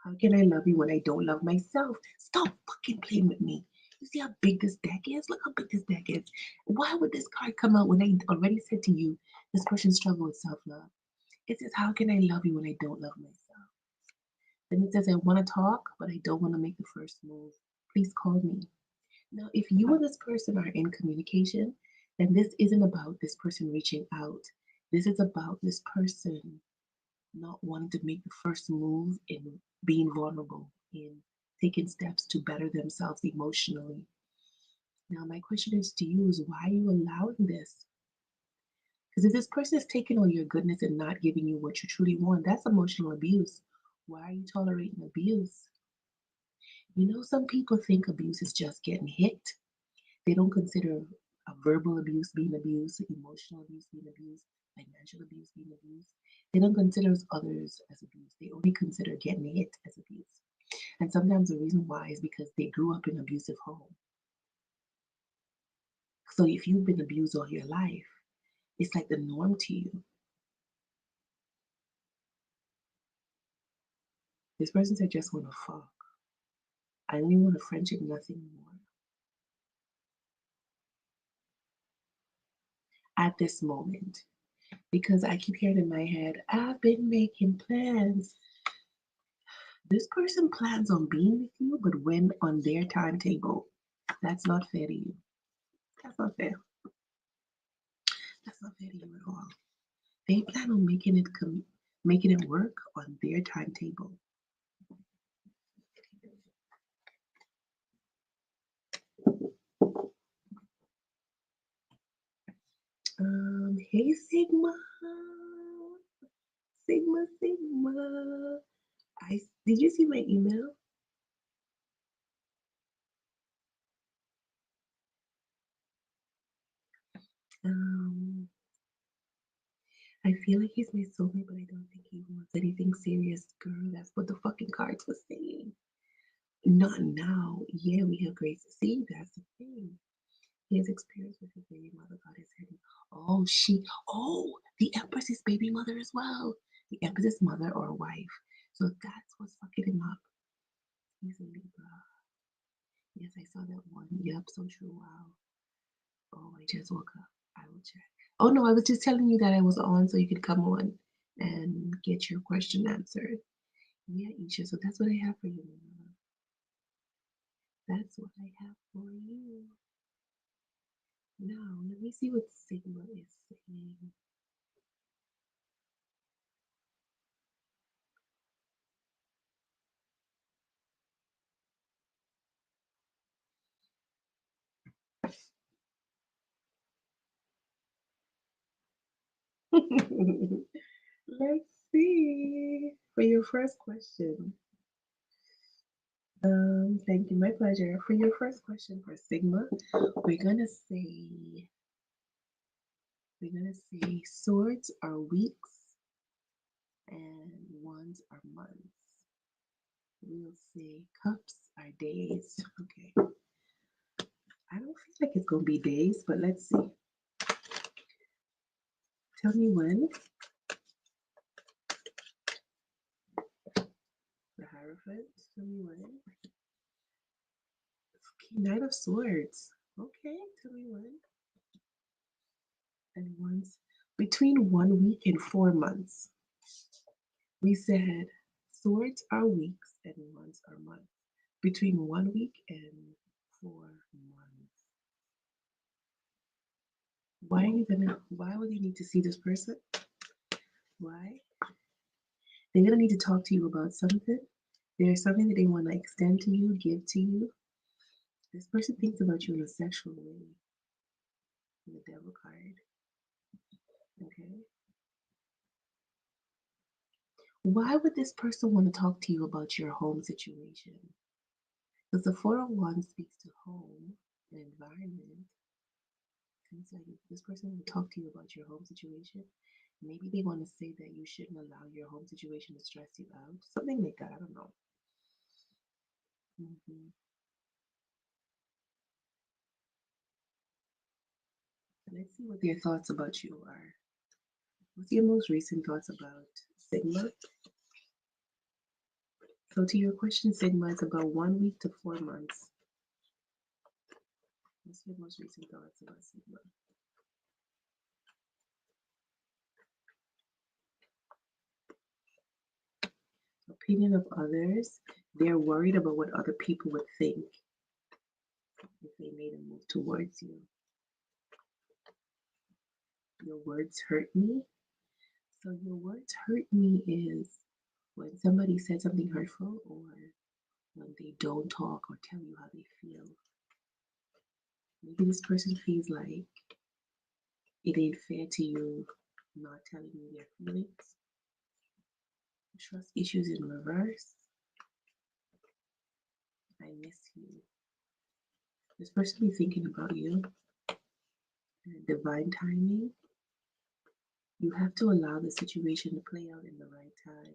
How can I love you when I don't love myself? Stop fucking playing with me. You see how big this deck is? Look how big this deck is. Why would this card come out when I already said to you this person struggle with self love? It says, how can I love you when I don't love myself? Then it says, I want to talk, but I don't want to make the first move. Please call me. Now, if you and this person are in communication, then this isn't about this person reaching out. This is about this person not wanting to make the first move in being vulnerable, in taking steps to better themselves emotionally. Now, my question is to you is why are you allowing this? Because if this person is taking all your goodness and not giving you what you truly want, that's emotional abuse. Why are you tolerating abuse? You know, some people think abuse is just getting hit. They don't consider a verbal abuse being abuse, emotional abuse being abuse, financial abuse being abuse. They don't consider others as abuse. They only consider getting hit as abuse. And sometimes the reason why is because they grew up in an abusive home. So if you've been abused all your life, it's like the norm to you. This person said, just want to fuck. I only want a friendship, nothing more. At this moment, because I keep hearing in my head, I've been making plans. This person plans on being with you, but when on their timetable. That's not fair to you. That's not fair. That's not fair to you at all. They plan on making it work on their timetable. Hey Sigma, Sigma, Sigma. I did you see my email? Um, I feel like he's my soulmate, but I don't think he wants anything serious, girl. That's what the fucking cards were saying. Not now. Yeah, we have grace. See, that's the thing. His experience with his baby mother got his head. Oh, the Empress's baby mother as well. The Empress's mother or wife. So that's what's fucking him up. He's a Libra. Yes, I saw that one. Yep, so true. Wow. Oh, I just woke up. I will check. Oh no, I was just telling you that I was on so you could come on and get your question answered. Yeah, Isha. So that's what I have for you, Mama. That's what I have for you. Now, let me see what Sigma is saying. Let's see. For your first question. Thank you, my pleasure. For your first question for Sigma, we're gonna say we're gonna say swords are weeks and wands are months. We'll say cups are days. Okay. I don't feel like it's gonna be days, but let's see. Tell me when. The Hierophant. Tell me when. Okay, Knight of Swords. Okay, tell me when. And once between 1 week and 4 months. We said swords are weeks and wands are months. Between 1 week and 4 months. Why would you need to see this person? Why? They're gonna need to talk to you about something. There's something that they want to extend to you, give to you. This person thinks about you in a sexual way. The devil card. Okay. Why would this person want to talk to you about your home situation? Because the Four of Wands speaks to home and environment. Seems like if this person will talk to you about your home situation, maybe they want to say that you shouldn't allow your home situation to stress you out. Something like that. I don't know. hmm Let's see what their thoughts about you are. What's your most recent thoughts about Sigma? So to your question, Sigma, it's about 1 week to 4 months. What's your most recent thoughts about Sigma? Opinion of others. They're worried about what other people would think if they made a move towards you. Your words hurt me. So your words hurt me is when somebody said something hurtful or when they don't talk or tell you how they feel. Maybe this person feels like it ain't fair to you not telling you their feelings. Trust issues in reverse. I miss you. This person be thinking about you. Divine timing. You have to allow the situation to play out in the right time.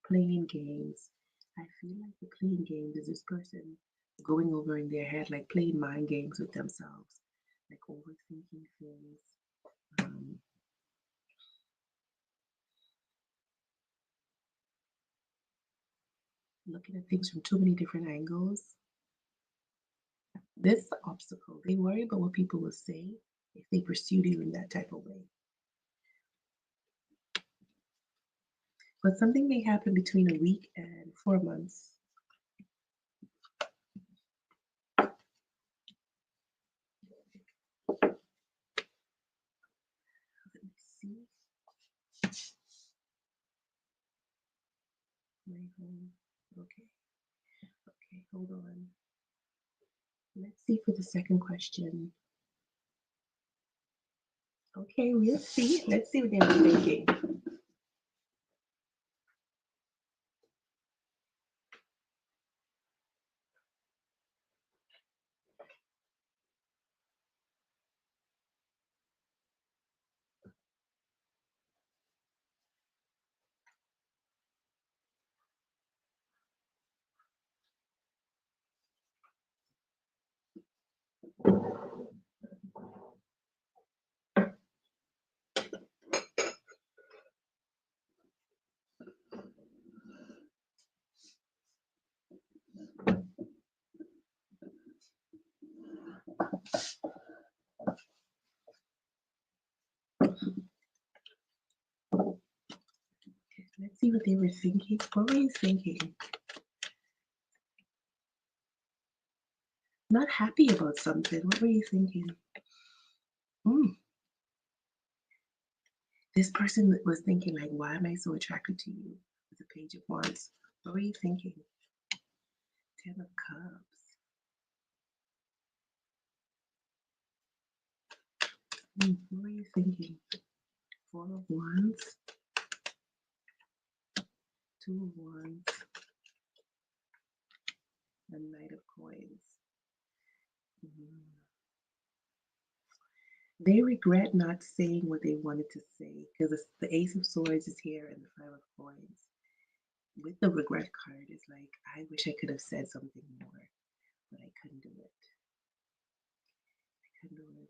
Playing games. I feel like the playing games is this person going over in their head, like playing mind games with themselves, like overthinking things, um, looking at things from too many different angles. This obstacle, they worry about what people will say if they pursue you in that type of way. But something may happen between a week and 4 months. Let me see. My home. Okay. Okay, hold on. Let's see for the second question. Okay, we'll see. Let's see what they were thinking. Let's see what they were thinking. What were you thinking? Not happy about something. What were you thinking? Mm. This person was thinking, like, why am I so attracted to you? With a page of wands. What were you thinking? Ten of Cups. What were you thinking? Four of Wands. Two of Wands. And Knight of Coins. Mm. They regret not saying what they wanted to say because the Ace of Swords is here and the Five of Coins. With the regret card, it's like, I wish I could have said something more, but I couldn't do it. I couldn't do it.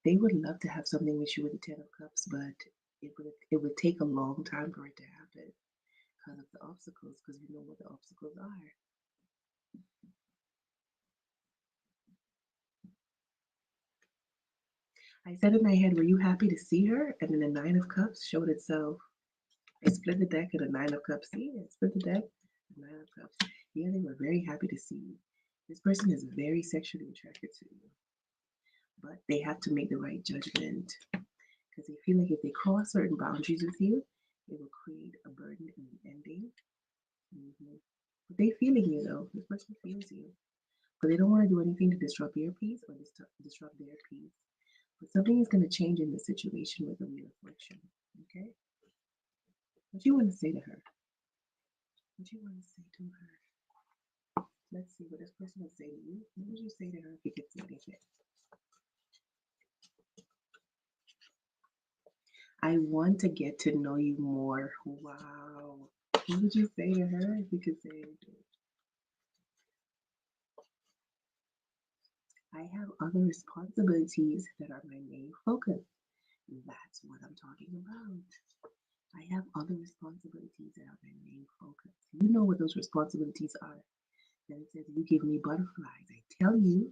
They would love to have something with you with the Ten of Cups, but it would take a long time for it to happen because of the obstacles, because you know what the obstacles are. I said in my head, were you happy to see her? And then the Nine of Cups showed itself. I split the deck and the Nine of Cups. See, I split the deck, the Nine of Cups. Yeah, they were very happy to see you. This person is very sexually attracted to you, but they have to make the right judgment because they feel like if they cross certain boundaries with you, it will create a burden and an ending. But they feeling you though. This person feels you, but they don't want to do anything to disrupt your peace or disrupt their peace. But something is going to change in this situation with the Wheel of Fortune. Okay, what you want to say to her? What you want to say to her? Let's see what this person would say to you. What would you say to her if you could say anything? I want to get to know you more. Wow. What would you say to her if you could say anything? I have other responsibilities that are my main focus. That's what I'm talking about. I have other responsibilities that are my main focus. You know what those responsibilities are. Then it says, you give me butterflies. I tell you,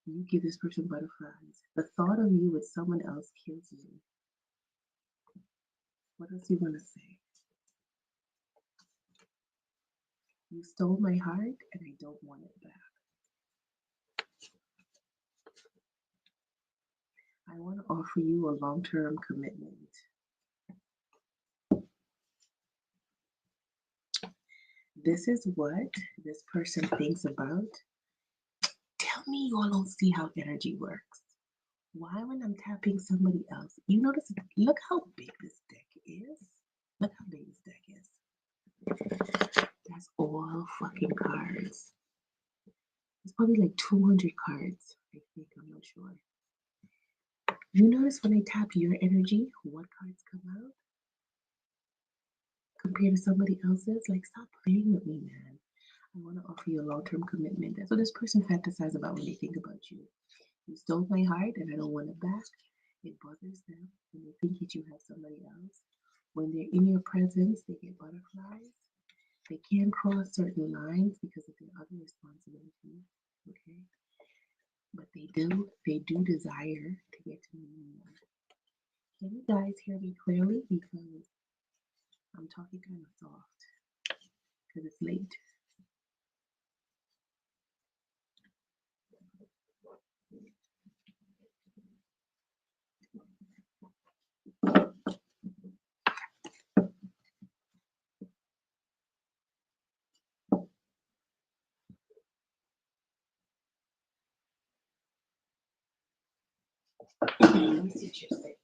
you give this person butterflies. The thought of you with someone else kills you. What else you want to say? You stole my heart and I don't want it back. I want to offer you a long term commitment. This is what this person thinks about. Tell me you all don't see how energy works. Why, when I'm tapping somebody else, you notice, look how big this deck is. Look how big this deck is. That's all fucking cards. It's probably like 200 cards. I think, I'm not sure. You notice when I tap your energy, what cards come out compared to somebody else's? Like, stop playing with me, man. I want to offer you a long term commitment. That's what this person fantasizes about when they think about you. You stole my heart and I don't want it back. It bothers them when they think that you have somebody else. When they're in your presence, they get butterflies. They can't cross certain lines because of their other responsibilities. Okay? But they do desire to get to know you more. Can you guys hear me clearly? Because I'm talking kind of soft because it's late. Let me see what you're saying.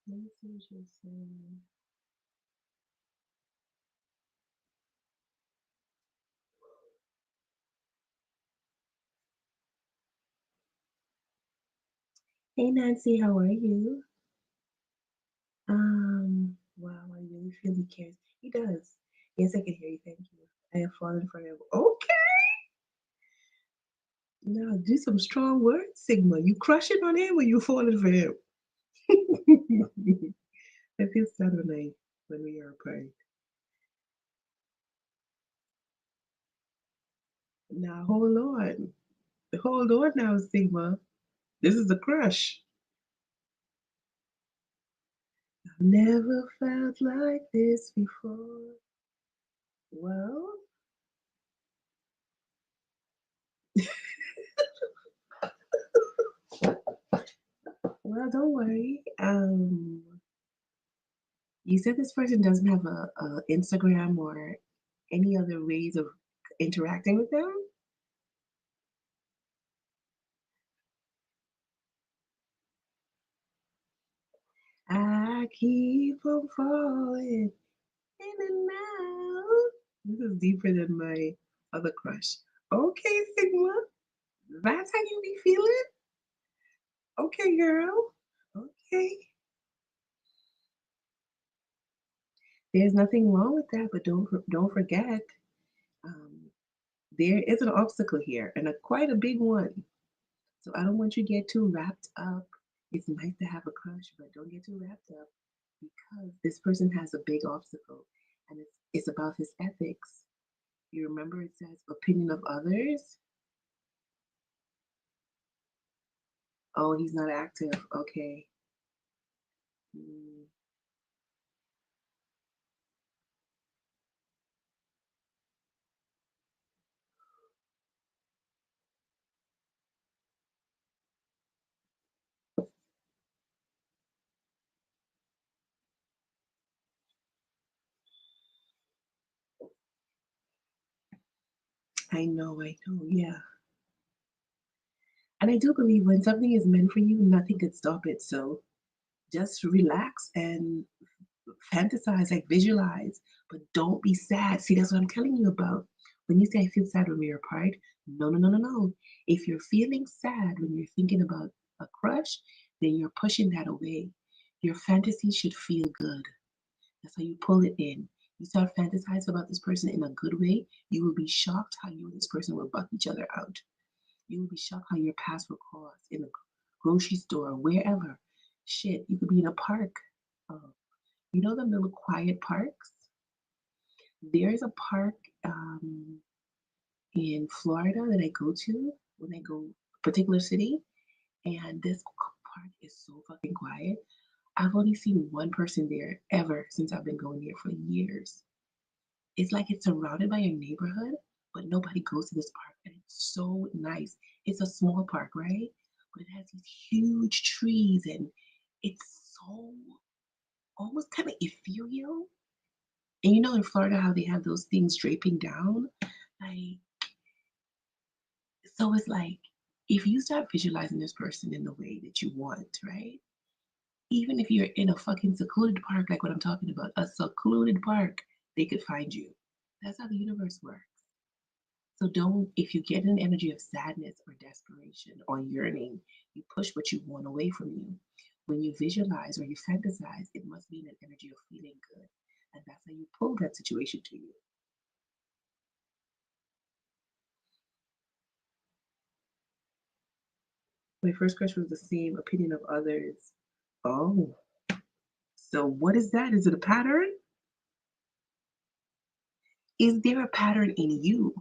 Let me see what you're saying. Hey Nancy, how are you? Wow, I really feel he cares. He does. Yes, I can hear you. Thank you. I have fallen for him. Okay. Now do some strong words, Sigma. You crushing on him or you falling for him? I feel sad when we are apart. Now hold on. Hold on now, Sigma. This is a crush. I've never felt like this before. Well, well, don't worry. You said this person doesn't have a Instagram or any other ways of interacting with them. I keep on falling in and out. This is deeper than my other crush. Okay, Sigma, that's how you be feeling. Okay, girl. Okay. There's nothing wrong with that, but don't forget, um, there is an obstacle here, and quite a big one. So I don't want you to get too wrapped up. It's nice to have a crush, but don't get too wrapped up because this person has a big obstacle, and it's about his ethics. You remember it says opinion of others. Oh, he's not active. Okay. Mm, I know. Yeah. And I do believe when something is meant for you, nothing could stop it. So just relax and Fantasize, like visualize, but don't be sad. See, that's what I'm telling you about. When you say I feel sad when we're apart, no, no, no, no, no. If you're feeling sad when you're thinking about a crush, then you're pushing that away. Your fantasy should feel good. That's how you pull it in. You start fantasizing about this person in a good way, you will be shocked how you and this person will buck each other out. You will be shocked how your paths will cross in a grocery store, wherever. Shit, you could be in a park. Uh, you know the little quiet parks? There's a park in Florida that I go to when I go a particular city, and this park is so fucking quiet. I've only seen one person there ever since I've been going there for years. It's like it's surrounded by a neighborhood, but nobody goes to this park, and it's so nice. It's a small park, right? But it has these huge trees, and it's so almost kind of ethereal. And you know in Florida how they have those things draping down? Like, so it's like if you start visualizing this person in the way that you want, right? Even if you're in a fucking secluded park, like what I'm talking about, a secluded park, they could find you. That's how the universe works. So don't, if you get an energy of sadness or desperation or yearning, you push what you want away from you. When you visualize or you fantasize, it must be in an energy of feeling good. And that's how you pull that situation to you. My first question was the same opinion of others. Oh, so what is that? Is it a pattern? Is there a pattern in you?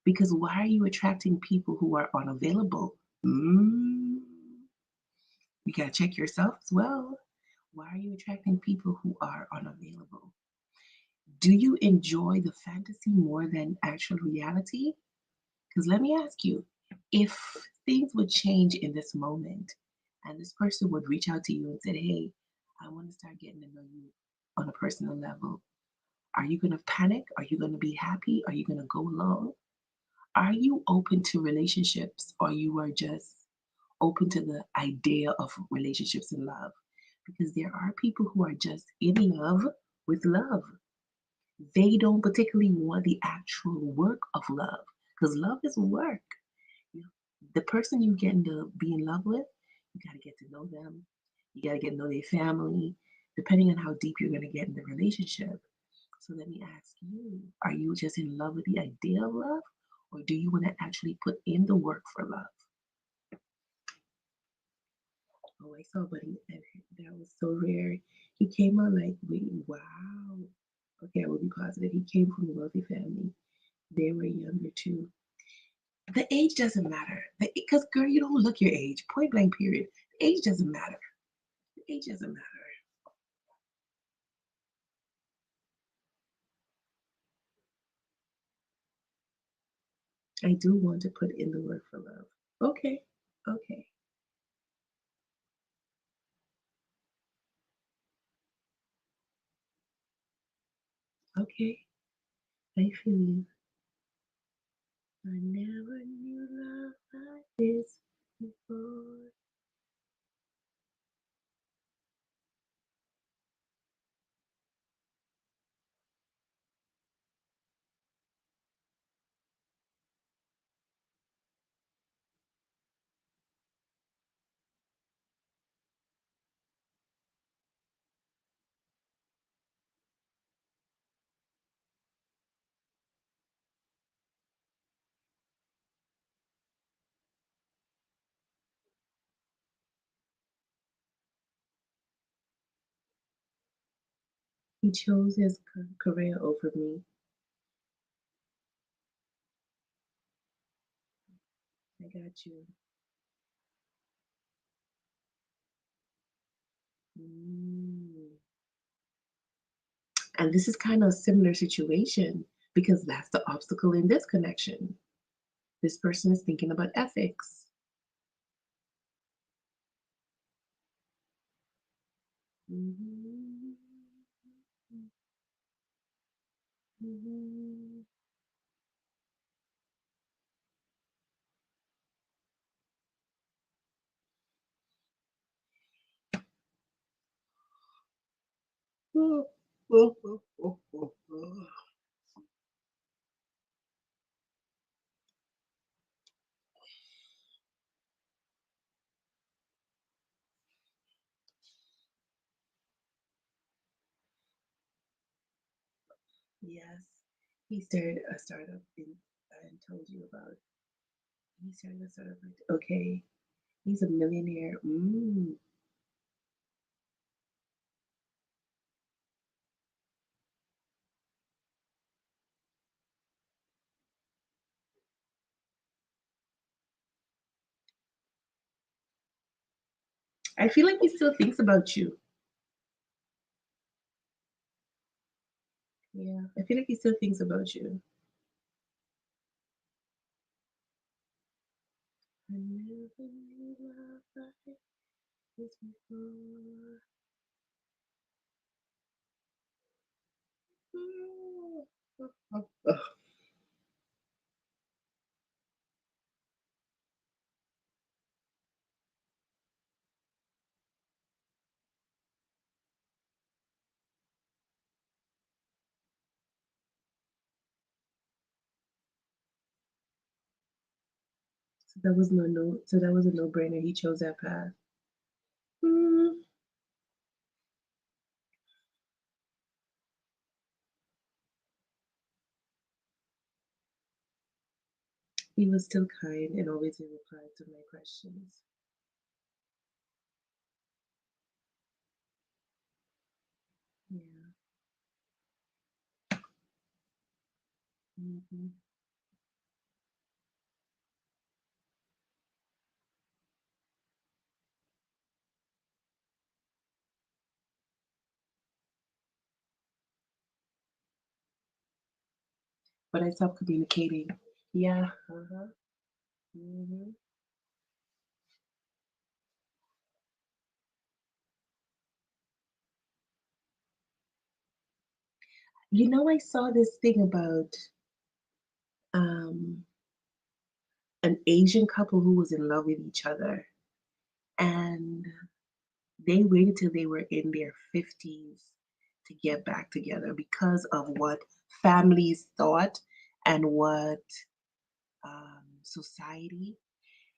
Because why are you attracting people who are unavailable? Mm, you got to check yourself as well. Why are you attracting people who are unavailable? Do you enjoy the fantasy more than actual reality? Because let me ask you, if things would change in this moment and this person would reach out to you and said, hey, I want to start getting to know you on a personal level, are you going to panic? Are you going to be happy? Are you going to go along? Are you open to relationships or you are just open to the idea of relationships and love? Because there are people who are just in love with love. They don't particularly want the actual work of love because love is work. You know, the person you get to be in love with, you got to get to know them. You got to get to know their family, depending on how deep you're going to get in the relationship. So let me ask you, are you just in love with the idea of love? Or do you want to actually put in the work for love? Oh, I saw Buddy. That was so rare. He came out like, wait, wow. Okay, I will be positive. He came from a wealthy family. They were younger too. The age doesn't matter. Because, girl, you don't look your age. Point blank, period. The age doesn't matter. The age doesn't matter. I do want to put in the work for love. Okay. Okay. Okay. I feel you. I never knew love like this before. He chose his career over me. I got you. Mm. And this is kind of a similar situation because that's the obstacle in this connection. This person is thinking about ethics. Mhm. Mhm. Oh, oh, oh, oh, oh. Yes, he started a startup in, and told you about. He started a startup. Okay, he's a millionaire. I feel like he still thinks about you. Yeah, I feel like he still thinks about you. I never knew love like this before. Oh, oh, oh, oh. So that was no. So that was a no-brainer. He chose that path. Mm, he was still kind and always replied to my questions. Yeah. Hmm. But I stopped communicating. Yeah. Uh-huh. Hmm. You know, I saw this thing about um, an Asian couple who was in love with each other, and they waited till they were in their 50s to get back together because of what families thought and what society.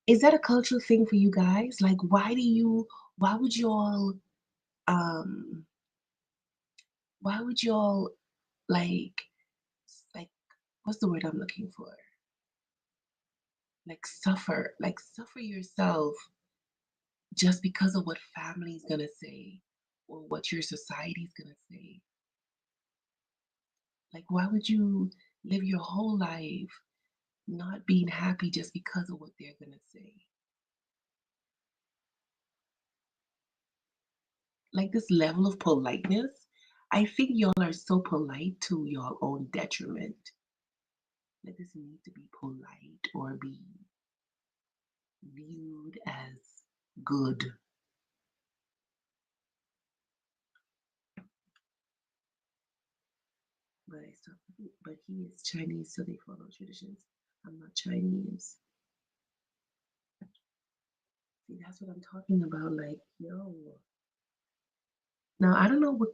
Is that a cultural thing for you guys? Like, why would y'all, um, why would y'all like, like, what's the word I'm looking for? Like suffer yourself just because of what family's gonna say or what your society's gonna say. Like, why would you live your whole life not being happy just because of what they're gonna say? Like this level of politeness, I think y'all are so polite to your own detriment. Like this need to be polite or be viewed as good. But I stop. But he is Chinese, so they follow traditions. I'm not Chinese. See, that's what I'm talking about. Like, yo. Now I don't know what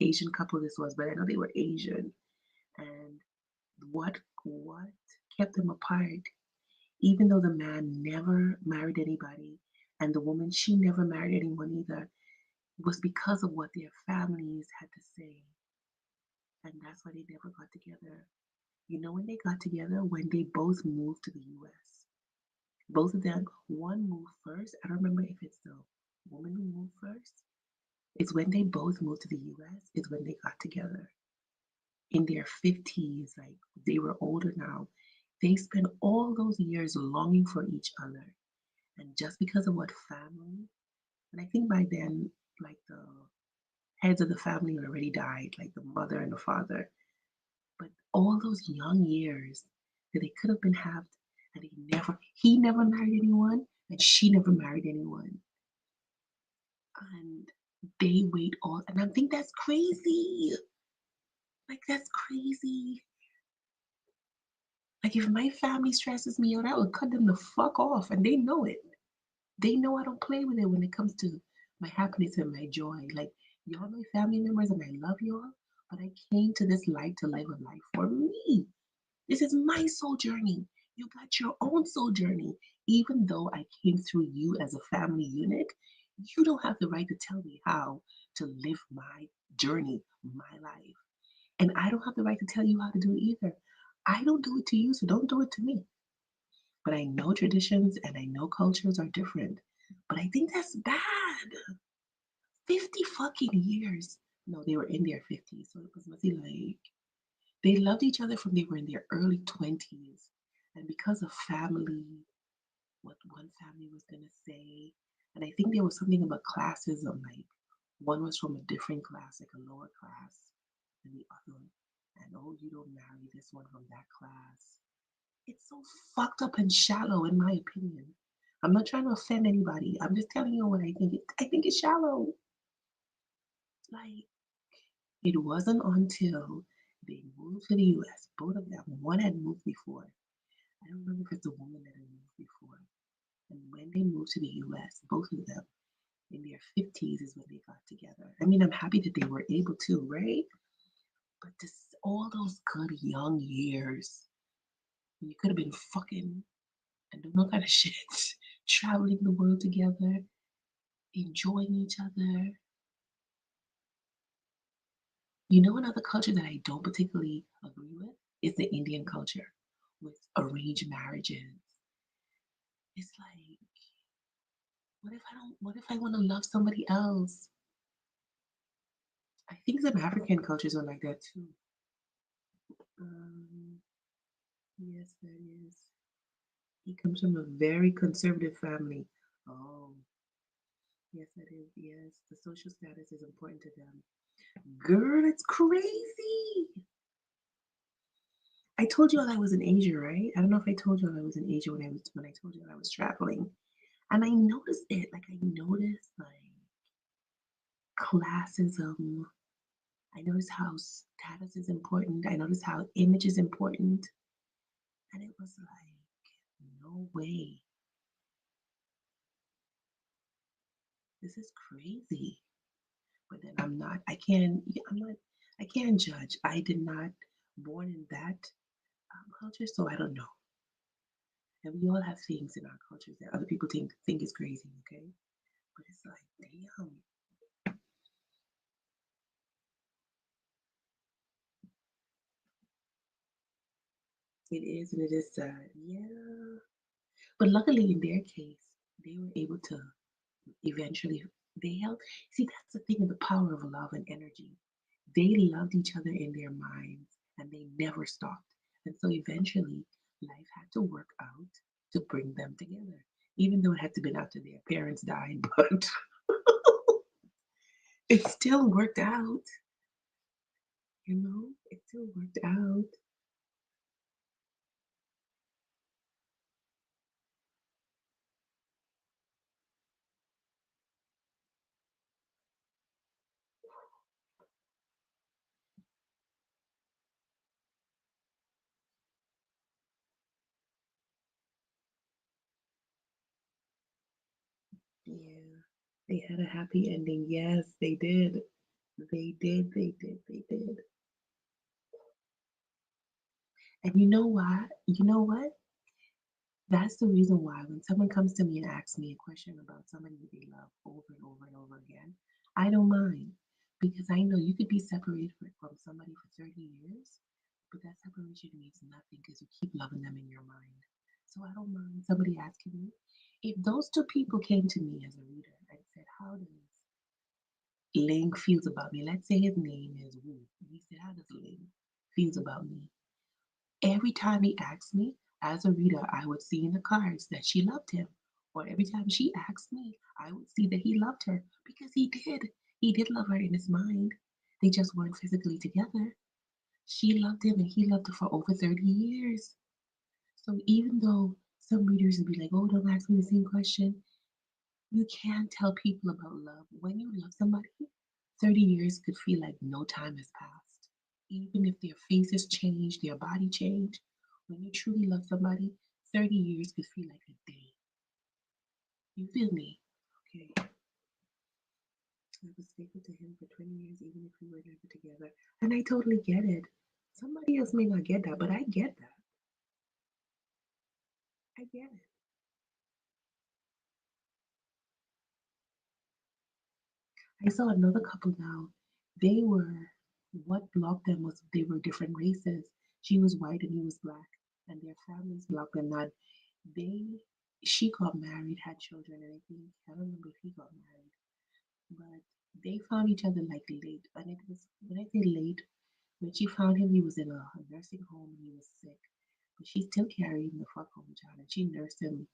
Asian couple this was, but I know they were Asian. And what kept them apart? Even though the man never married anybody, and the woman she never married anyone either, was because of what their families had to say, and that's why they never got together. You know when they got together? When they both moved to the US. Both of them, one moved first. I don't remember if it's the woman who moved first. It's when they both moved to the US, is when they got together. In their 50s, like they were older now. They spent all those years longing for each other. And just because of what family, and I think by then, like the heads of the family already died, like the mother and the father. But all those young years that they could have been had, and he never married anyone, and she never married anyone. And they wait all, and I think that's crazy. Like, that's crazy. Like, if my family stresses me out, I would cut them the fuck off, and they know it. They know I don't play with it when it comes to my happiness and my joy. Like, Y'all my family members and I love y'all, but I came to this life to live a life for me. This is my soul journey. You got your own soul journey. Even though I came through you as a family unit, you don't have the right to tell me how to live my journey, my life. And I don't have the right to tell you how to do it either. I don't do it to you, so don't do it to me. But I know traditions and I know cultures are different. But I think that's bad. 50 fucking years. No, they were in their 50s, so it was maybe like they loved each other from they were in their early 20s. And because of family, what one family was going to say, and I think there was something about classism, like one was from a different class, like a lower class than the other one. And oh, you don't marry this one from that class. It's so fucked up and shallow, in my opinion. I'm not trying to offend anybody. I'm just telling you what I think. I think it's shallow. Like, it wasn't until they moved to the US, both of them. One had moved before. I don't remember if it's a woman that had moved before. And when they moved to the US, both of them in their 50s is when they got together. I mean, I'm happy that they were able to, right? But this, all those good young years, you could have been fucking and doing all kind of shit, traveling the world together, enjoying each other. You know, another culture that I don't particularly agree with is the Indian culture with arranged marriages. It's like, what if I want to love somebody else? I think some African cultures are like that too. Um, yes, that is. He comes from a very conservative family. Oh, yes, that is. Yes, the social status is important to them. Girl, it's crazy. I told you all I was in Asia, right? I don't know if I told you all I was in Asia when I told you all I was traveling. And I noticed it. Like I noticed like classism. I noticed how status is important. I noticed how image is important. And it was like, no way. This is crazy. But then I can't judge. I did not born in that culture, so I don't know. And we all have things in our cultures that other people think is crazy, okay? But it's like, damn, it is and it is sad. Yeah. But luckily in their case, they were able to eventually they held see that's the thing of the power of love and energy. They loved each other in their minds and they never stopped. And so eventually life had to work out to bring them together. Even though it had to be after their parents died, but it still worked out, you know? It still worked out. Yeah. They had a happy ending. Yes, they did. They did, they did, they did. And you know what? You know what? That's the reason why when someone comes to me and asks me a question about somebody that they love over and over and over again, I don't mind because I know you could be separated from somebody for 30 years, but that separation means nothing because you keep loving them in your mind. So I don't mind somebody asking me. If those two people came to me as a reader and said, how does Ling feels about me? Let's say his name is Wu. And he said, how does Ling feels about me? Every time he asked me, as a reader, I would see in the cards that she loved him. Or every time she asked me, I would see that he loved her because he did. He did love her in his mind. They just weren't physically together. She loved him and he loved her for over 30 years. So even though some readers would be like, oh, don't ask me the same question, you can't tell people about love. When you love somebody, 30 years could feel like no time has passed. Even if their faces change, their body change, when you truly love somebody, 30 years could feel like a day. You feel me? Okay. I was faithful to him for 20 years, even if we were never together. And I totally get it. Somebody else may not get that, but I get that. I get it. I saw another couple now. They were, what blocked them was they were different races. She was white and he was black, and their families blocked them. Not they, she got married, had children, and I don't remember if he got married, but they found each other like late. And it was, when I say late, when she found him, he was in a nursing home and he was sick. But she still carried him the fuck home, John, and she nursed him.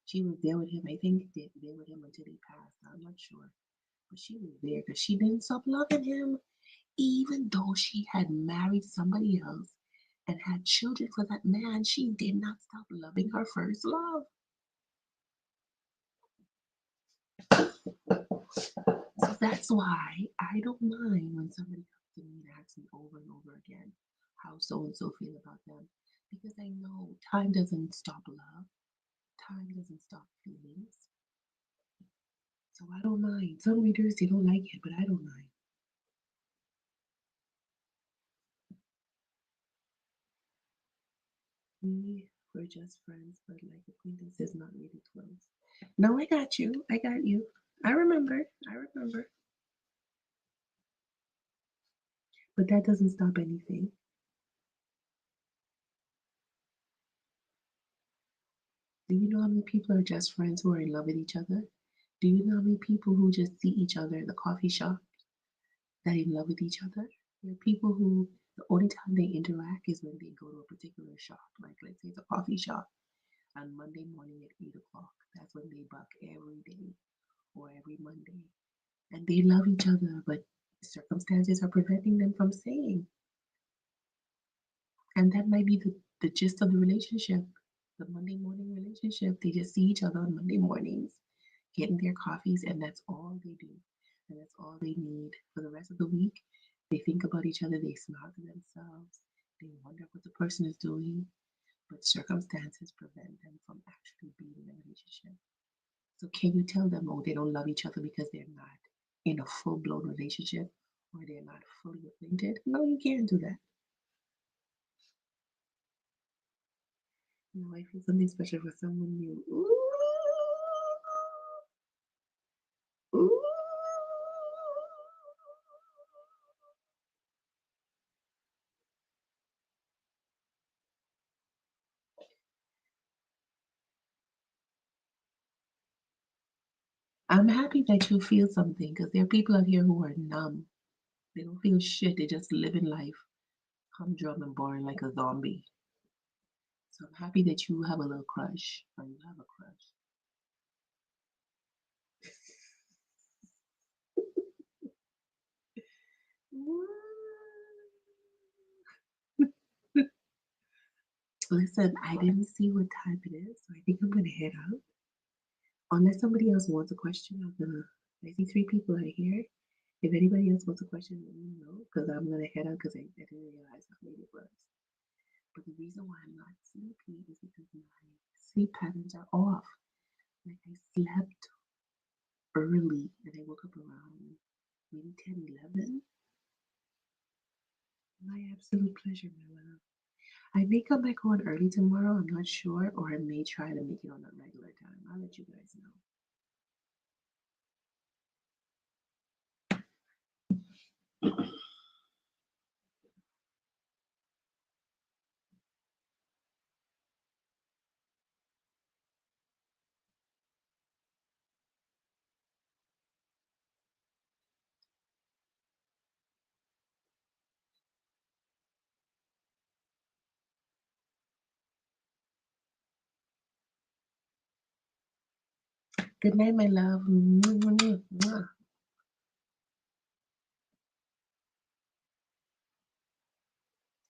She was there with him. I think they were with him until he passed. I'm not sure. But she was there because she didn't stop loving him, even though she had married somebody else and had children for that man. She did not stop loving her first love. So that's why I don't mind when somebody comes to me and asks me over and over again how so and so feel about them. Because I know time doesn't stop love, time doesn't stop feelings. So I don't mind. Some readers, they don't like it, but I don't mind. We were just friends, but like acquaintances, not really close. No, I got you. I got you. I remember. I remember. But that doesn't stop anything. Do you know how many people are just friends who are in love with each other? Do you know how many people who just see each other at the coffee shop that are in love with each other? There are people who the only time they interact is when they go to a particular shop. Like let's say it's a coffee shop on Monday morning at 8 o'clock. That's when they buck every day or every Monday. And they love each other, but circumstances are preventing them from saying. And that might be the gist of the relationship, the Monday morning relationship. They just see each other on Monday mornings, getting their coffees, and that's all they do. And that's all they need. For the rest of the week, they think about each other, they smile to themselves, they wonder what the person is doing, but circumstances prevent them from actually being in a relationship. So can you tell them, oh, they don't love each other because they're not in a full blown relationship or they're not fully acquainted? No, you can't do that. No, I feel something special for someone new. Ooh, ooh. I'm happy that you feel something because there are people out here who are numb. They don't feel shit. They just live in life, humdrum and boring like a zombie. So I'm happy that you have a little crush or you have a crush. Listen, I didn't see what time it is, so I think I'm gonna head out. Unless somebody else wants a question, I'm gonna. I see three people out here. If anybody else wants a question, let me know because I'm gonna head out because I didn't realize how late it was. But the reason why I'm not sleepy is because my sleep patterns are off. Like I slept early and I woke up around maybe 10, 11. My absolute pleasure, my love. I may come back on early tomorrow, I'm not sure, or I may try to make it on a regular time. I'll let you guys know. Good night, my love.